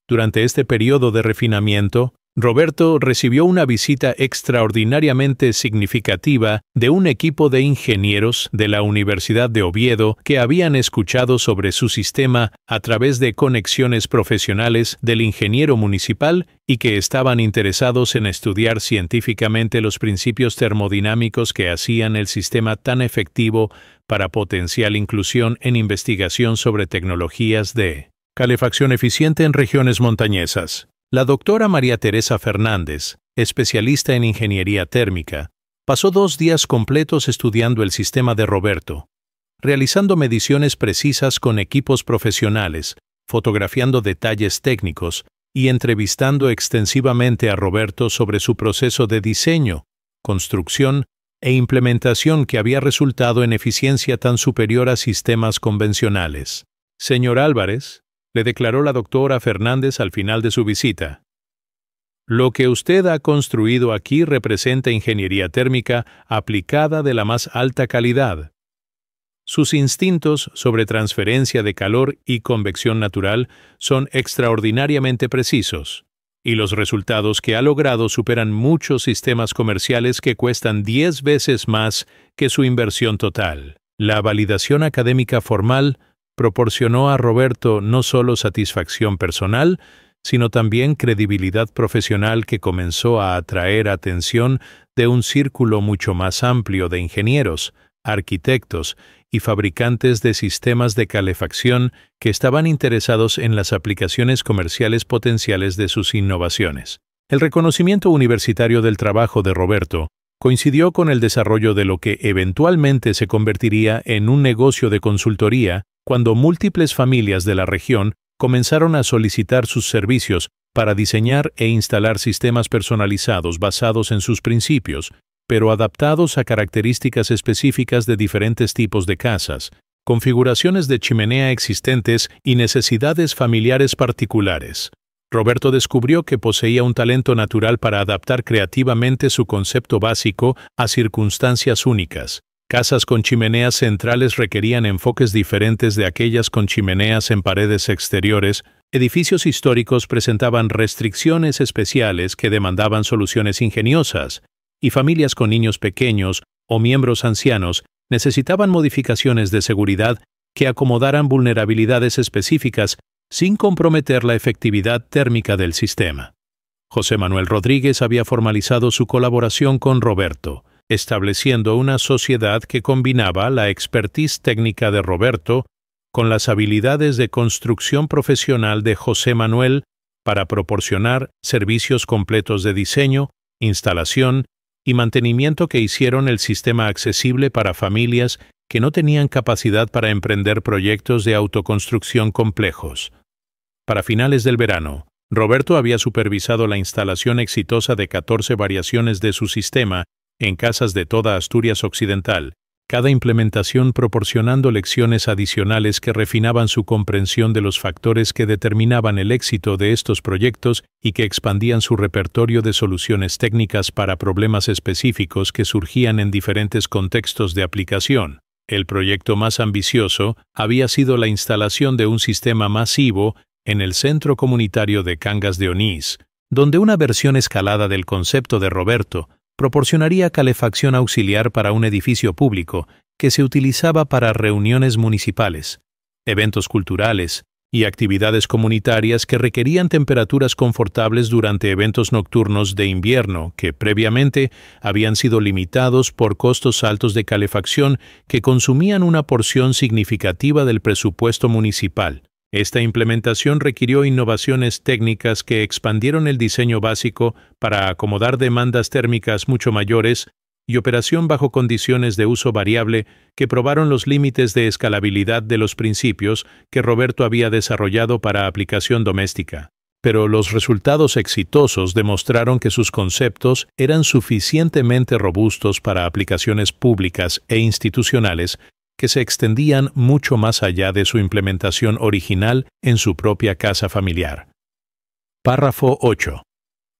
Durante este periodo de refinamiento, Roberto recibió una visita extraordinariamente significativa de un equipo de ingenieros de la Universidad de Oviedo que habían escuchado sobre su sistema a través de conexiones profesionales del ingeniero municipal y que estaban interesados en estudiar científicamente los principios termodinámicos que hacían el sistema tan efectivo para potencial inclusión en investigación sobre tecnologías de calefacción eficiente en regiones montañesas. La doctora María Teresa Fernández, especialista en ingeniería térmica, pasó 2 días completos estudiando el sistema de Roberto, realizando mediciones precisas con equipos profesionales, fotografiando detalles técnicos y entrevistando extensivamente a Roberto sobre su proceso de diseño, construcción e implementación que había resultado en eficiencia tan superior a sistemas convencionales. Señor Álvarez, le declaró la doctora Fernández al final de su visita, lo que usted ha construido aquí representa ingeniería térmica aplicada de la más alta calidad. Sus instintos sobre transferencia de calor y convección natural son extraordinariamente precisos, y los resultados que ha logrado superan muchos sistemas comerciales que cuestan 10 veces más que su inversión total. La validación académica formal proporcionó a Roberto no solo satisfacción personal, sino también credibilidad profesional que comenzó a atraer atención de un círculo mucho más amplio de ingenieros, arquitectos y fabricantes de sistemas de calefacción que estaban interesados en las aplicaciones comerciales potenciales de sus innovaciones. El reconocimiento universitario del trabajo de Roberto coincidió con el desarrollo de lo que eventualmente se convertiría en un negocio de consultoría cuando múltiples familias de la región comenzaron a solicitar sus servicios para diseñar e instalar sistemas personalizados basados en sus principios, pero adaptados a características específicas de diferentes tipos de casas, configuraciones de chimenea existentes y necesidades familiares particulares. Roberto descubrió que poseía un talento natural para adaptar creativamente su concepto básico a circunstancias únicas. Casas con chimeneas centrales requerían enfoques diferentes de aquellas con chimeneas en paredes exteriores. Edificios históricos presentaban restricciones especiales que demandaban soluciones ingeniosas, y familias con niños pequeños o miembros ancianos necesitaban modificaciones de seguridad que acomodaran vulnerabilidades específicas sin comprometer la efectividad térmica del sistema. José Manuel Rodríguez había formalizado su colaboración con Roberto, estableciendo una sociedad que combinaba la expertise técnica de Roberto con las habilidades de construcción profesional de José Manuel para proporcionar servicios completos de diseño, instalación y mantenimiento que hicieron el sistema accesible para familias que no tenían capacidad para emprender proyectos de autoconstrucción complejos. Para finales del verano, Roberto había supervisado la instalación exitosa de 14 variaciones de su sistema en casas de toda Asturias Occidental, cada implementación proporcionando lecciones adicionales que refinaban su comprensión de los factores que determinaban el éxito de estos proyectos y que expandían su repertorio de soluciones técnicas para problemas específicos que surgían en diferentes contextos de aplicación. El proyecto más ambicioso había sido la instalación de un sistema masivo en el centro comunitario de Cangas de Onís, donde una versión escalada del concepto de Roberto proporcionaría calefacción auxiliar para un edificio público que se utilizaba para reuniones municipales, eventos culturales y actividades comunitarias que requerían temperaturas confortables durante eventos nocturnos de invierno que previamente habían sido limitados por costos altos de calefacción que consumían una porción significativa del presupuesto municipal. Esta implementación requirió innovaciones técnicas que expandieron el diseño básico para acomodar demandas térmicas mucho mayores y operación bajo condiciones de uso variable que probaron los límites de escalabilidad de los principios que Roberto había desarrollado para aplicación doméstica. Pero los resultados exitosos demostraron que sus conceptos eran suficientemente robustos para aplicaciones públicas e institucionales que se extendían mucho más allá de su implementación original en su propia casa familiar. Párrafo 8.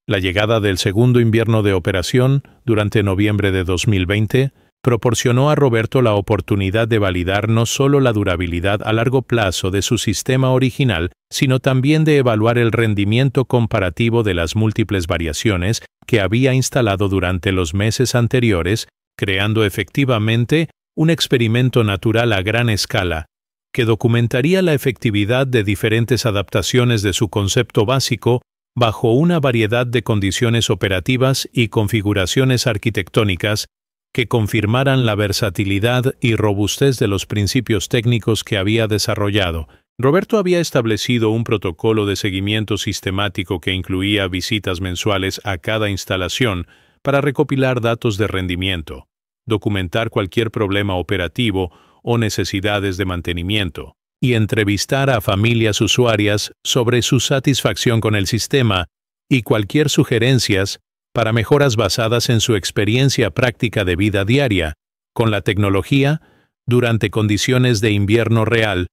La llegada del segundo invierno de operación, durante noviembre de 2020, proporcionó a Roberto la oportunidad de validar no solo la durabilidad a largo plazo de su sistema original, sino también de evaluar el rendimiento comparativo de las múltiples variaciones que había instalado durante los meses anteriores, creando efectivamente un experimento natural a gran escala, que documentaría la efectividad de diferentes adaptaciones de su concepto básico bajo una variedad de condiciones operativas y configuraciones arquitectónicas que confirmaran la versatilidad y robustez de los principios técnicos que había desarrollado, Roberto había establecido un protocolo de seguimiento sistemático que incluía visitas mensuales a cada instalación para recopilar datos de rendimiento, documentar cualquier problema operativo o necesidades de mantenimiento, y entrevistar a familias usuarias sobre su satisfacción con el sistema y cualquier sugerencias para mejoras basadas en su experiencia práctica de vida diaria con la tecnología durante condiciones de invierno real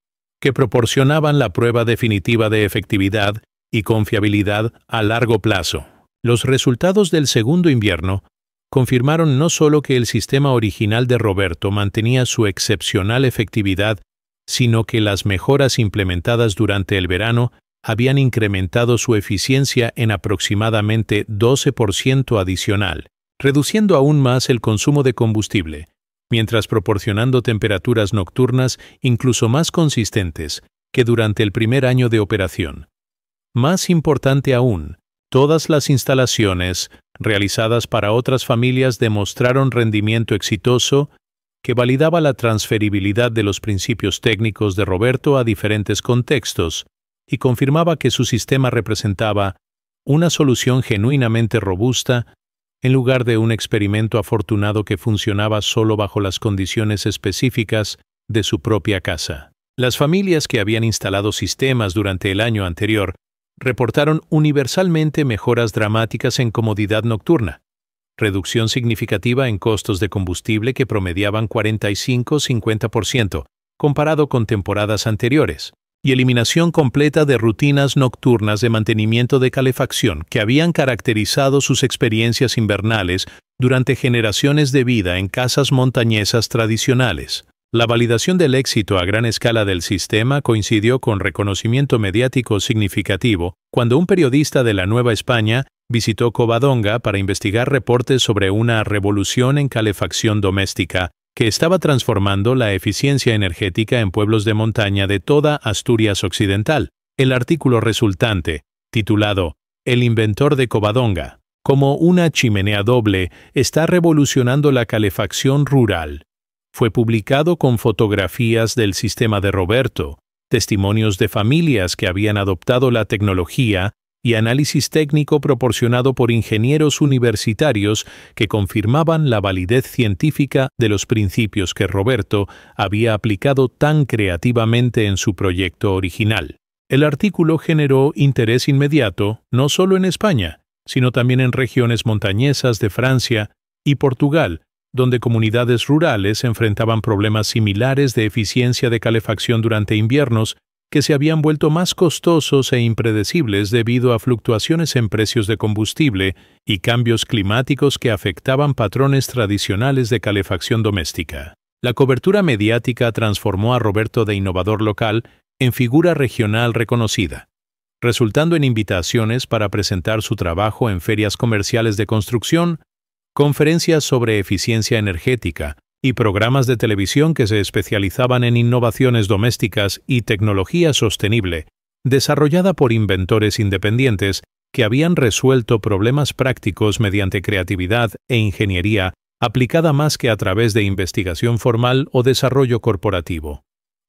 que proporcionaban la prueba definitiva de efectividad y confiabilidad a largo plazo. Los resultados del segundo invierno confirmaron no solo que el sistema original de Roberto mantenía su excepcional efectividad, sino que las mejoras implementadas durante el verano habían incrementado su eficiencia en aproximadamente 12% adicional, reduciendo aún más el consumo de combustible, mientras proporcionando temperaturas nocturnas incluso más consistentes que durante el primer año de operación. Más importante aún, todas las instalaciones realizadas para otras familias demostraron rendimiento exitoso que validaba la transferibilidad de los principios técnicos de Roberto a diferentes contextos y confirmaba que su sistema representaba una solución genuinamente robusta en lugar de un experimento afortunado que funcionaba solo bajo las condiciones específicas de su propia casa. Las familias que habían instalado sistemas durante el año anterior reportaron universalmente mejoras dramáticas en comodidad nocturna, reducción significativa en costos de combustible que promediaban 45-50% comparado con temporadas anteriores, y eliminación completa de rutinas nocturnas de mantenimiento de calefacción que habían caracterizado sus experiencias invernales durante generaciones de vida en casas montañesas tradicionales. La validación del éxito a gran escala del sistema coincidió con reconocimiento mediático significativo cuando un periodista de la Nueva España visitó Covadonga para investigar reportes sobre una revolución en calefacción doméstica que estaba transformando la eficiencia energética en pueblos de montaña de toda Asturias Occidental. El artículo resultante, titulado El inventor de Covadonga, como una chimenea doble, está revolucionando la calefacción rural, fue publicado con fotografías del sistema de Roberto, testimonios de familias que habían adoptado la tecnología y análisis técnico proporcionado por ingenieros universitarios que confirmaban la validez científica de los principios que Roberto había aplicado tan creativamente en su proyecto original. El artículo generó interés inmediato no solo en España, sino también en regiones montañesas de Francia y Portugal, donde comunidades rurales enfrentaban problemas similares de eficiencia de calefacción durante inviernos que se habían vuelto más costosos e impredecibles debido a fluctuaciones en precios de combustible y cambios climáticos que afectaban patrones tradicionales de calefacción doméstica. La cobertura mediática transformó a Roberto de innovador local en figura regional reconocida, resultando en invitaciones para presentar su trabajo en ferias comerciales de construcción, conferencias sobre eficiencia energética, y programas de televisión que se especializaban en innovaciones domésticas y tecnología sostenible, desarrollada por inventores independientes que habían resuelto problemas prácticos mediante creatividad e ingeniería aplicada más que a través de investigación formal o desarrollo corporativo.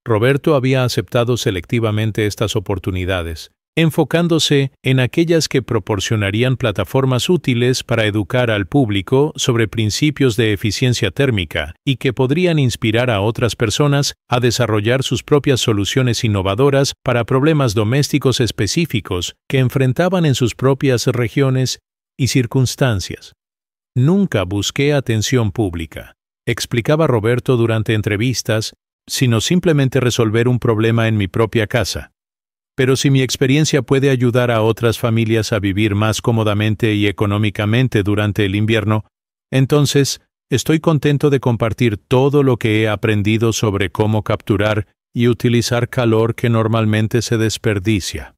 Roberto había aceptado selectivamente estas oportunidades, enfocándose en aquellas que proporcionarían plataformas útiles para educar al público sobre principios de eficiencia térmica y que podrían inspirar a otras personas a desarrollar sus propias soluciones innovadoras para problemas domésticos específicos que enfrentaban en sus propias regiones y circunstancias. Nunca busqué atención pública, explicaba Roberto durante entrevistas, sino simplemente resolver un problema en mi propia casa. Pero si mi experiencia puede ayudar a otras familias a vivir más cómodamente y económicamente durante el invierno, entonces estoy contento de compartir todo lo que he aprendido sobre cómo capturar y utilizar calor que normalmente se desperdicia.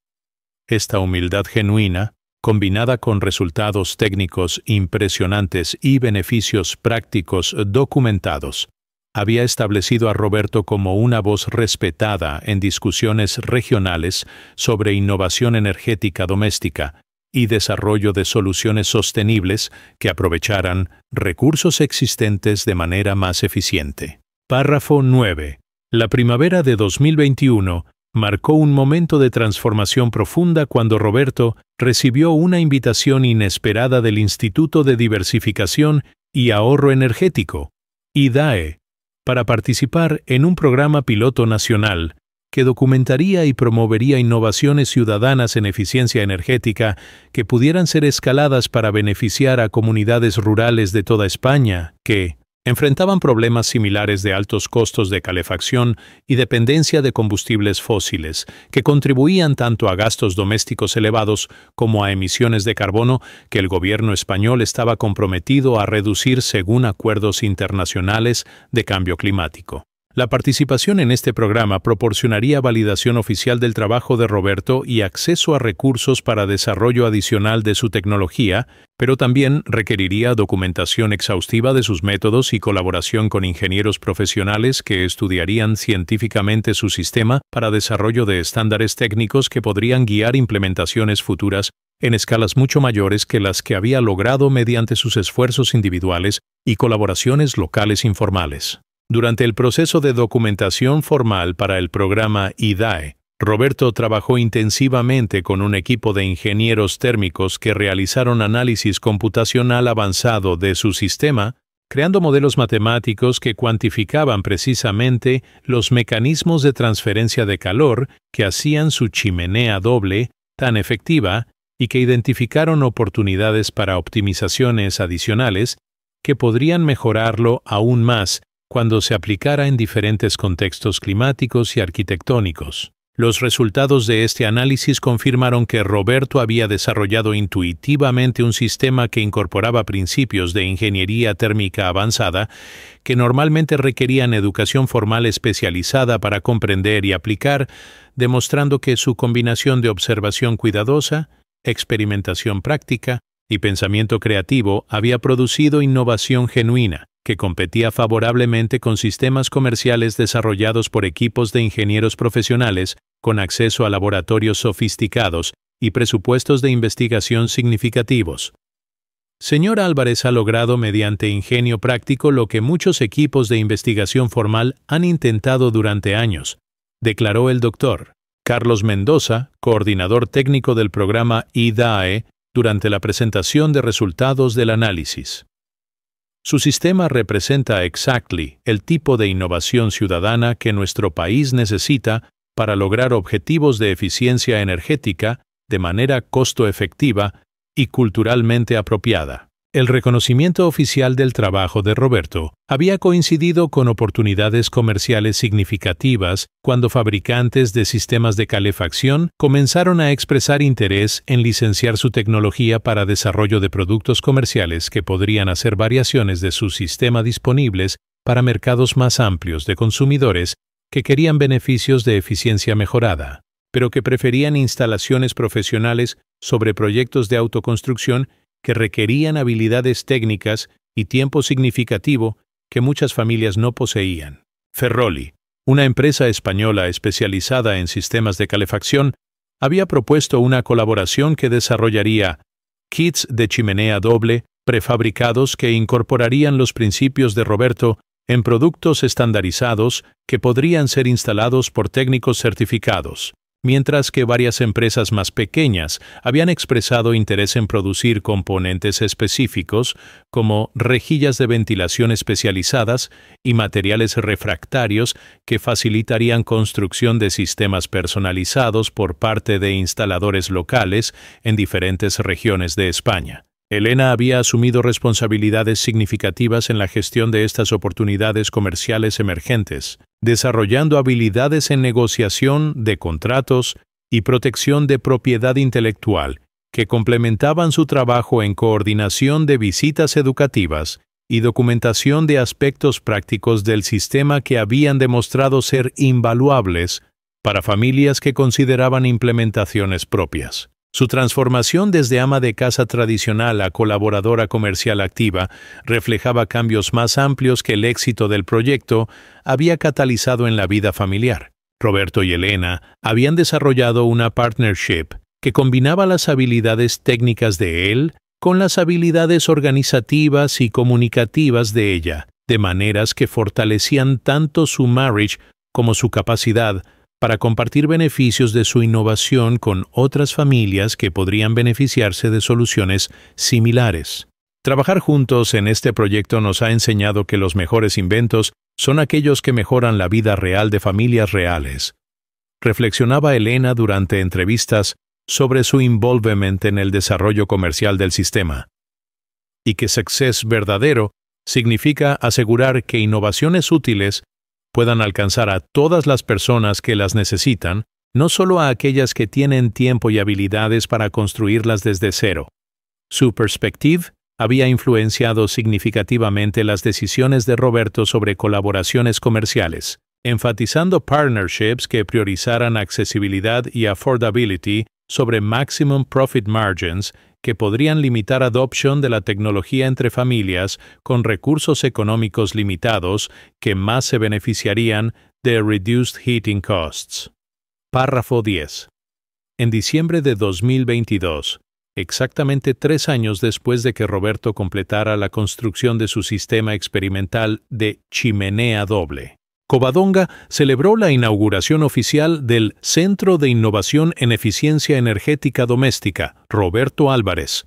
Esta humildad genuina, combinada con resultados técnicos impresionantes y beneficios prácticos documentados, había establecido a Roberto como una voz respetada en discusiones regionales sobre innovación energética doméstica y desarrollo de soluciones sostenibles que aprovecharan recursos existentes de manera más eficiente. Párrafo 9. La primavera de 2021 marcó un momento de transformación profunda cuando Roberto recibió una invitación inesperada del Instituto de Diversificación y Ahorro Energético, IDAE, para participar en un programa piloto nacional que documentaría y promovería innovaciones ciudadanas en eficiencia energética que pudieran ser escaladas para beneficiar a comunidades rurales de toda España que enfrentaban problemas similares de altos costos de calefacción y dependencia de combustibles fósiles, que contribuían tanto a gastos domésticos elevados como a emisiones de carbono que el gobierno español estaba comprometido a reducir según acuerdos internacionales de cambio climático. La participación en este programa proporcionaría validación oficial del trabajo de Roberto y acceso a recursos para desarrollo adicional de su tecnología, pero también requeriría documentación exhaustiva de sus métodos y colaboración con ingenieros profesionales que estudiarían científicamente su sistema para desarrollo de estándares técnicos que podrían guiar implementaciones futuras en escalas mucho mayores que las que había logrado mediante sus esfuerzos individuales y colaboraciones locales informales. Durante el proceso de documentación formal para el programa IDAE, Roberto trabajó intensivamente con un equipo de ingenieros térmicos que realizaron análisis computacional avanzado de su sistema, creando modelos matemáticos que cuantificaban precisamente los mecanismos de transferencia de calor que hacían su chimenea doble tan efectiva y que identificaron oportunidades para optimizaciones adicionales que podrían mejorarlo aún más cuando se aplicara en diferentes contextos climáticos y arquitectónicos. Los resultados de este análisis confirmaron que Roberto había desarrollado intuitivamente un sistema que incorporaba principios de ingeniería térmica avanzada que normalmente requerían educación formal especializada para comprender y aplicar, demostrando que su combinación de observación cuidadosa, experimentación práctica y pensamiento creativo había producido innovación genuina, que competía favorablemente con sistemas comerciales desarrollados por equipos de ingenieros profesionales con acceso a laboratorios sofisticados y presupuestos de investigación significativos. Señor Álvarez ha logrado mediante ingenio práctico lo que muchos equipos de investigación formal han intentado durante años, declaró el doctor Carlos Mendoza, coordinador técnico del programa IDAE, durante la presentación de resultados del análisis. Su sistema representa exactly el tipo de innovación ciudadana que nuestro país necesita para lograr objetivos de eficiencia energética de manera costo-efectiva y culturalmente apropiada. El reconocimiento oficial del trabajo de Roberto había coincidido con oportunidades comerciales significativas cuando fabricantes de sistemas de calefacción comenzaron a expresar interés en licenciar su tecnología para desarrollo de productos comerciales que podrían hacer variaciones de su sistema disponibles para mercados más amplios de consumidores que querían beneficios de eficiencia mejorada, pero que preferían instalaciones profesionales sobre proyectos de autoconstrucción que requerían habilidades técnicas y tiempo significativo que muchas familias no poseían. Ferroli, una empresa española especializada en sistemas de calefacción, había propuesto una colaboración que desarrollaría kits de chimenea doble prefabricados que incorporarían los principios de Roberto en productos estandarizados que podrían ser instalados por técnicos certificados, mientras que varias empresas más pequeñas habían expresado interés en producir componentes específicos como rejillas de ventilación especializadas y materiales refractarios que facilitarían construcción de sistemas personalizados por parte de instaladores locales en diferentes regiones de España. Elena había asumido responsabilidades significativas en la gestión de estas oportunidades comerciales emergentes, desarrollando habilidades en negociación de contratos y protección de propiedad intelectual, que complementaban su trabajo en coordinación de visitas educativas y documentación de aspectos prácticos del sistema que habían demostrado ser invaluables para familias que consideraban implementaciones propias. Su transformación desde ama de casa tradicional a colaboradora comercial activa reflejaba cambios más amplios que el éxito del proyecto había catalizado en la vida familiar. Roberto y Elena habían desarrollado una partnership que combinaba las habilidades técnicas de él con las habilidades organizativas y comunicativas de ella, de maneras que fortalecían tanto su marriage como su capacidad para compartir beneficios de su innovación con otras familias que podrían beneficiarse de soluciones similares. Trabajar juntos en este proyecto nos ha enseñado que los mejores inventos son aquellos que mejoran la vida real de familias reales. Reflexionaba Elena durante entrevistas sobre su involvement en el desarrollo comercial del sistema. Y que success verdadero significa asegurar que innovaciones útiles puedan alcanzar a todas las personas que las necesitan, no solo a aquellas que tienen tiempo y habilidades para construirlas desde cero. Su perspectiva había influenciado significativamente las decisiones de Roberto sobre colaboraciones comerciales, enfatizando partnerships que priorizaran accesibilidad y affordability sobre maximum profit margins que podrían limitar adopción de la tecnología entre familias con recursos económicos limitados que más se beneficiarían de reduced heating costs. Párrafo 10. En diciembre de 2022, exactamente 3 años después de que Roberto completara la construcción de su sistema experimental de chimenea doble, Covadonga celebró la inauguración oficial del Centro de Innovación en Eficiencia Energética Doméstica, Roberto Álvarez,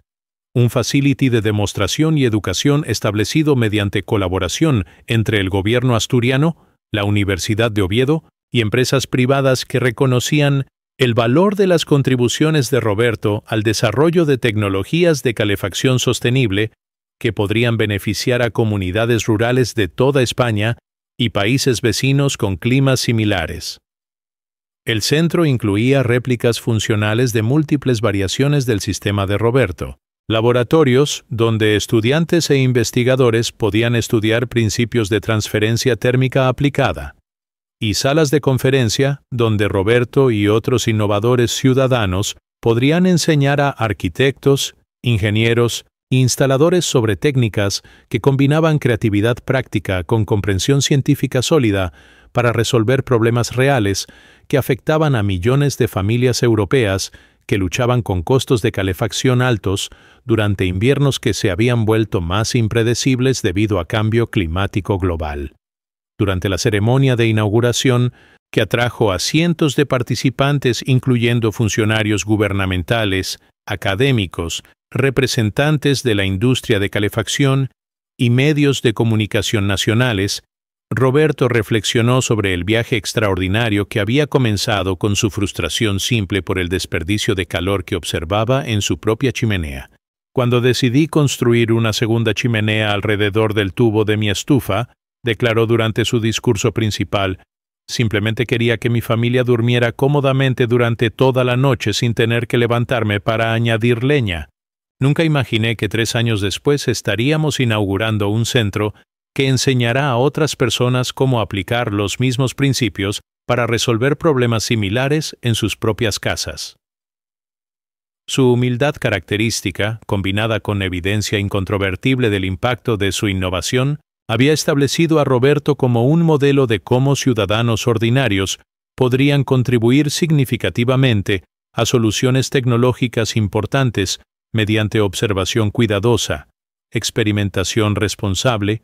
un facility de demostración y educación establecido mediante colaboración entre el gobierno asturiano, la Universidad de Oviedo y empresas privadas que reconocían el valor de las contribuciones de Roberto al desarrollo de tecnologías de calefacción sostenible que podrían beneficiar a comunidades rurales de toda España y países vecinos con climas similares. El centro incluía réplicas funcionales de múltiples variaciones del sistema de Roberto, laboratorios donde estudiantes e investigadores podían estudiar principios de transferencia térmica aplicada, y salas de conferencia donde Roberto y otros innovadores ciudadanos podrían enseñar a arquitectos, ingenieros, instaladores sobre técnicas que combinaban creatividad práctica con comprensión científica sólida para resolver problemas reales que afectaban a millones de familias europeas que luchaban con costos de calefacción altos durante inviernos que se habían vuelto más impredecibles debido a cambio climático global. Durante la ceremonia de inauguración, que atrajo a cientos de participantes incluyendo funcionarios gubernamentales, académicos, representantes de la industria de calefacción y medios de comunicación nacionales, Roberto reflexionó sobre el viaje extraordinario que había comenzado con su frustración simple por el desperdicio de calor que observaba en su propia chimenea. Cuando decidí construir una segunda chimenea alrededor del tubo de mi estufa, declaró durante su discurso principal, simplemente quería que mi familia durmiera cómodamente durante toda la noche sin tener que levantarme para añadir leña. Nunca imaginé que 3 años después estaríamos inaugurando un centro que enseñará a otras personas cómo aplicar los mismos principios para resolver problemas similares en sus propias casas. Su humildad característica, combinada con evidencia incontrovertible del impacto de su innovación, había establecido a Roberto como un modelo de cómo ciudadanos ordinarios podrían contribuir significativamente a soluciones tecnológicas importantes mediante observación cuidadosa, experimentación responsable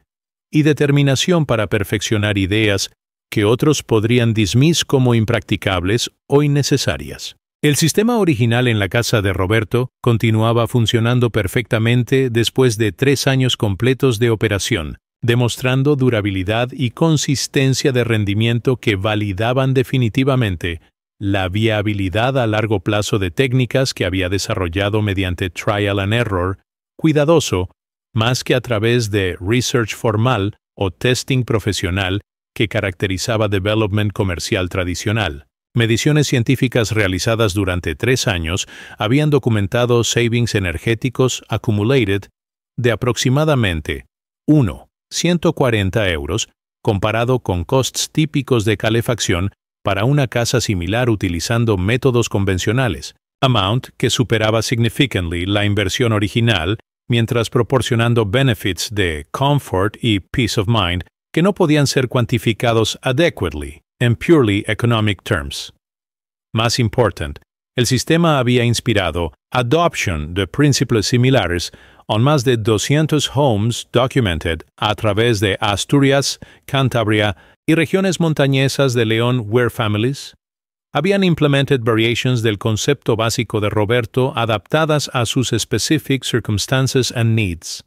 y determinación para perfeccionar ideas que otros podrían dismiss como impracticables o innecesarias. El sistema original en la casa de Roberto continuaba funcionando perfectamente después de 3 años completos de operación, demostrando durabilidad y consistencia de rendimiento que validaban definitivamente la viabilidad a largo plazo de técnicas que había desarrollado mediante trial and error, cuidadoso, más que a través de research formal o testing profesional que caracterizaba development comercial tradicional. Mediciones científicas realizadas durante 3 años habían documentado savings energéticos accumulated de aproximadamente 140 euros comparado con costs típicos de calefacción para una casa similar utilizando métodos convencionales, amount que superaba significantly la inversión original, mientras proporcionando benefits de comfort y peace of mind que no podían ser cuantificados adequately en purely economic terms. Más important, el sistema había inspirado adoption de principios similares en más de 200 homes documented a través de Asturias, Cantabria y regiones montañesas de León where families, habían implemented variations del concepto básico de Roberto adaptadas a sus specific circumstances and needs.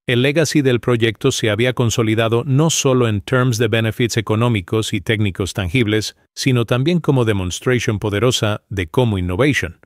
El legacy del proyecto se había consolidado no solo en terms de benefits económicos y técnicos tangibles, sino también como demonstration poderosa de cómo innovation,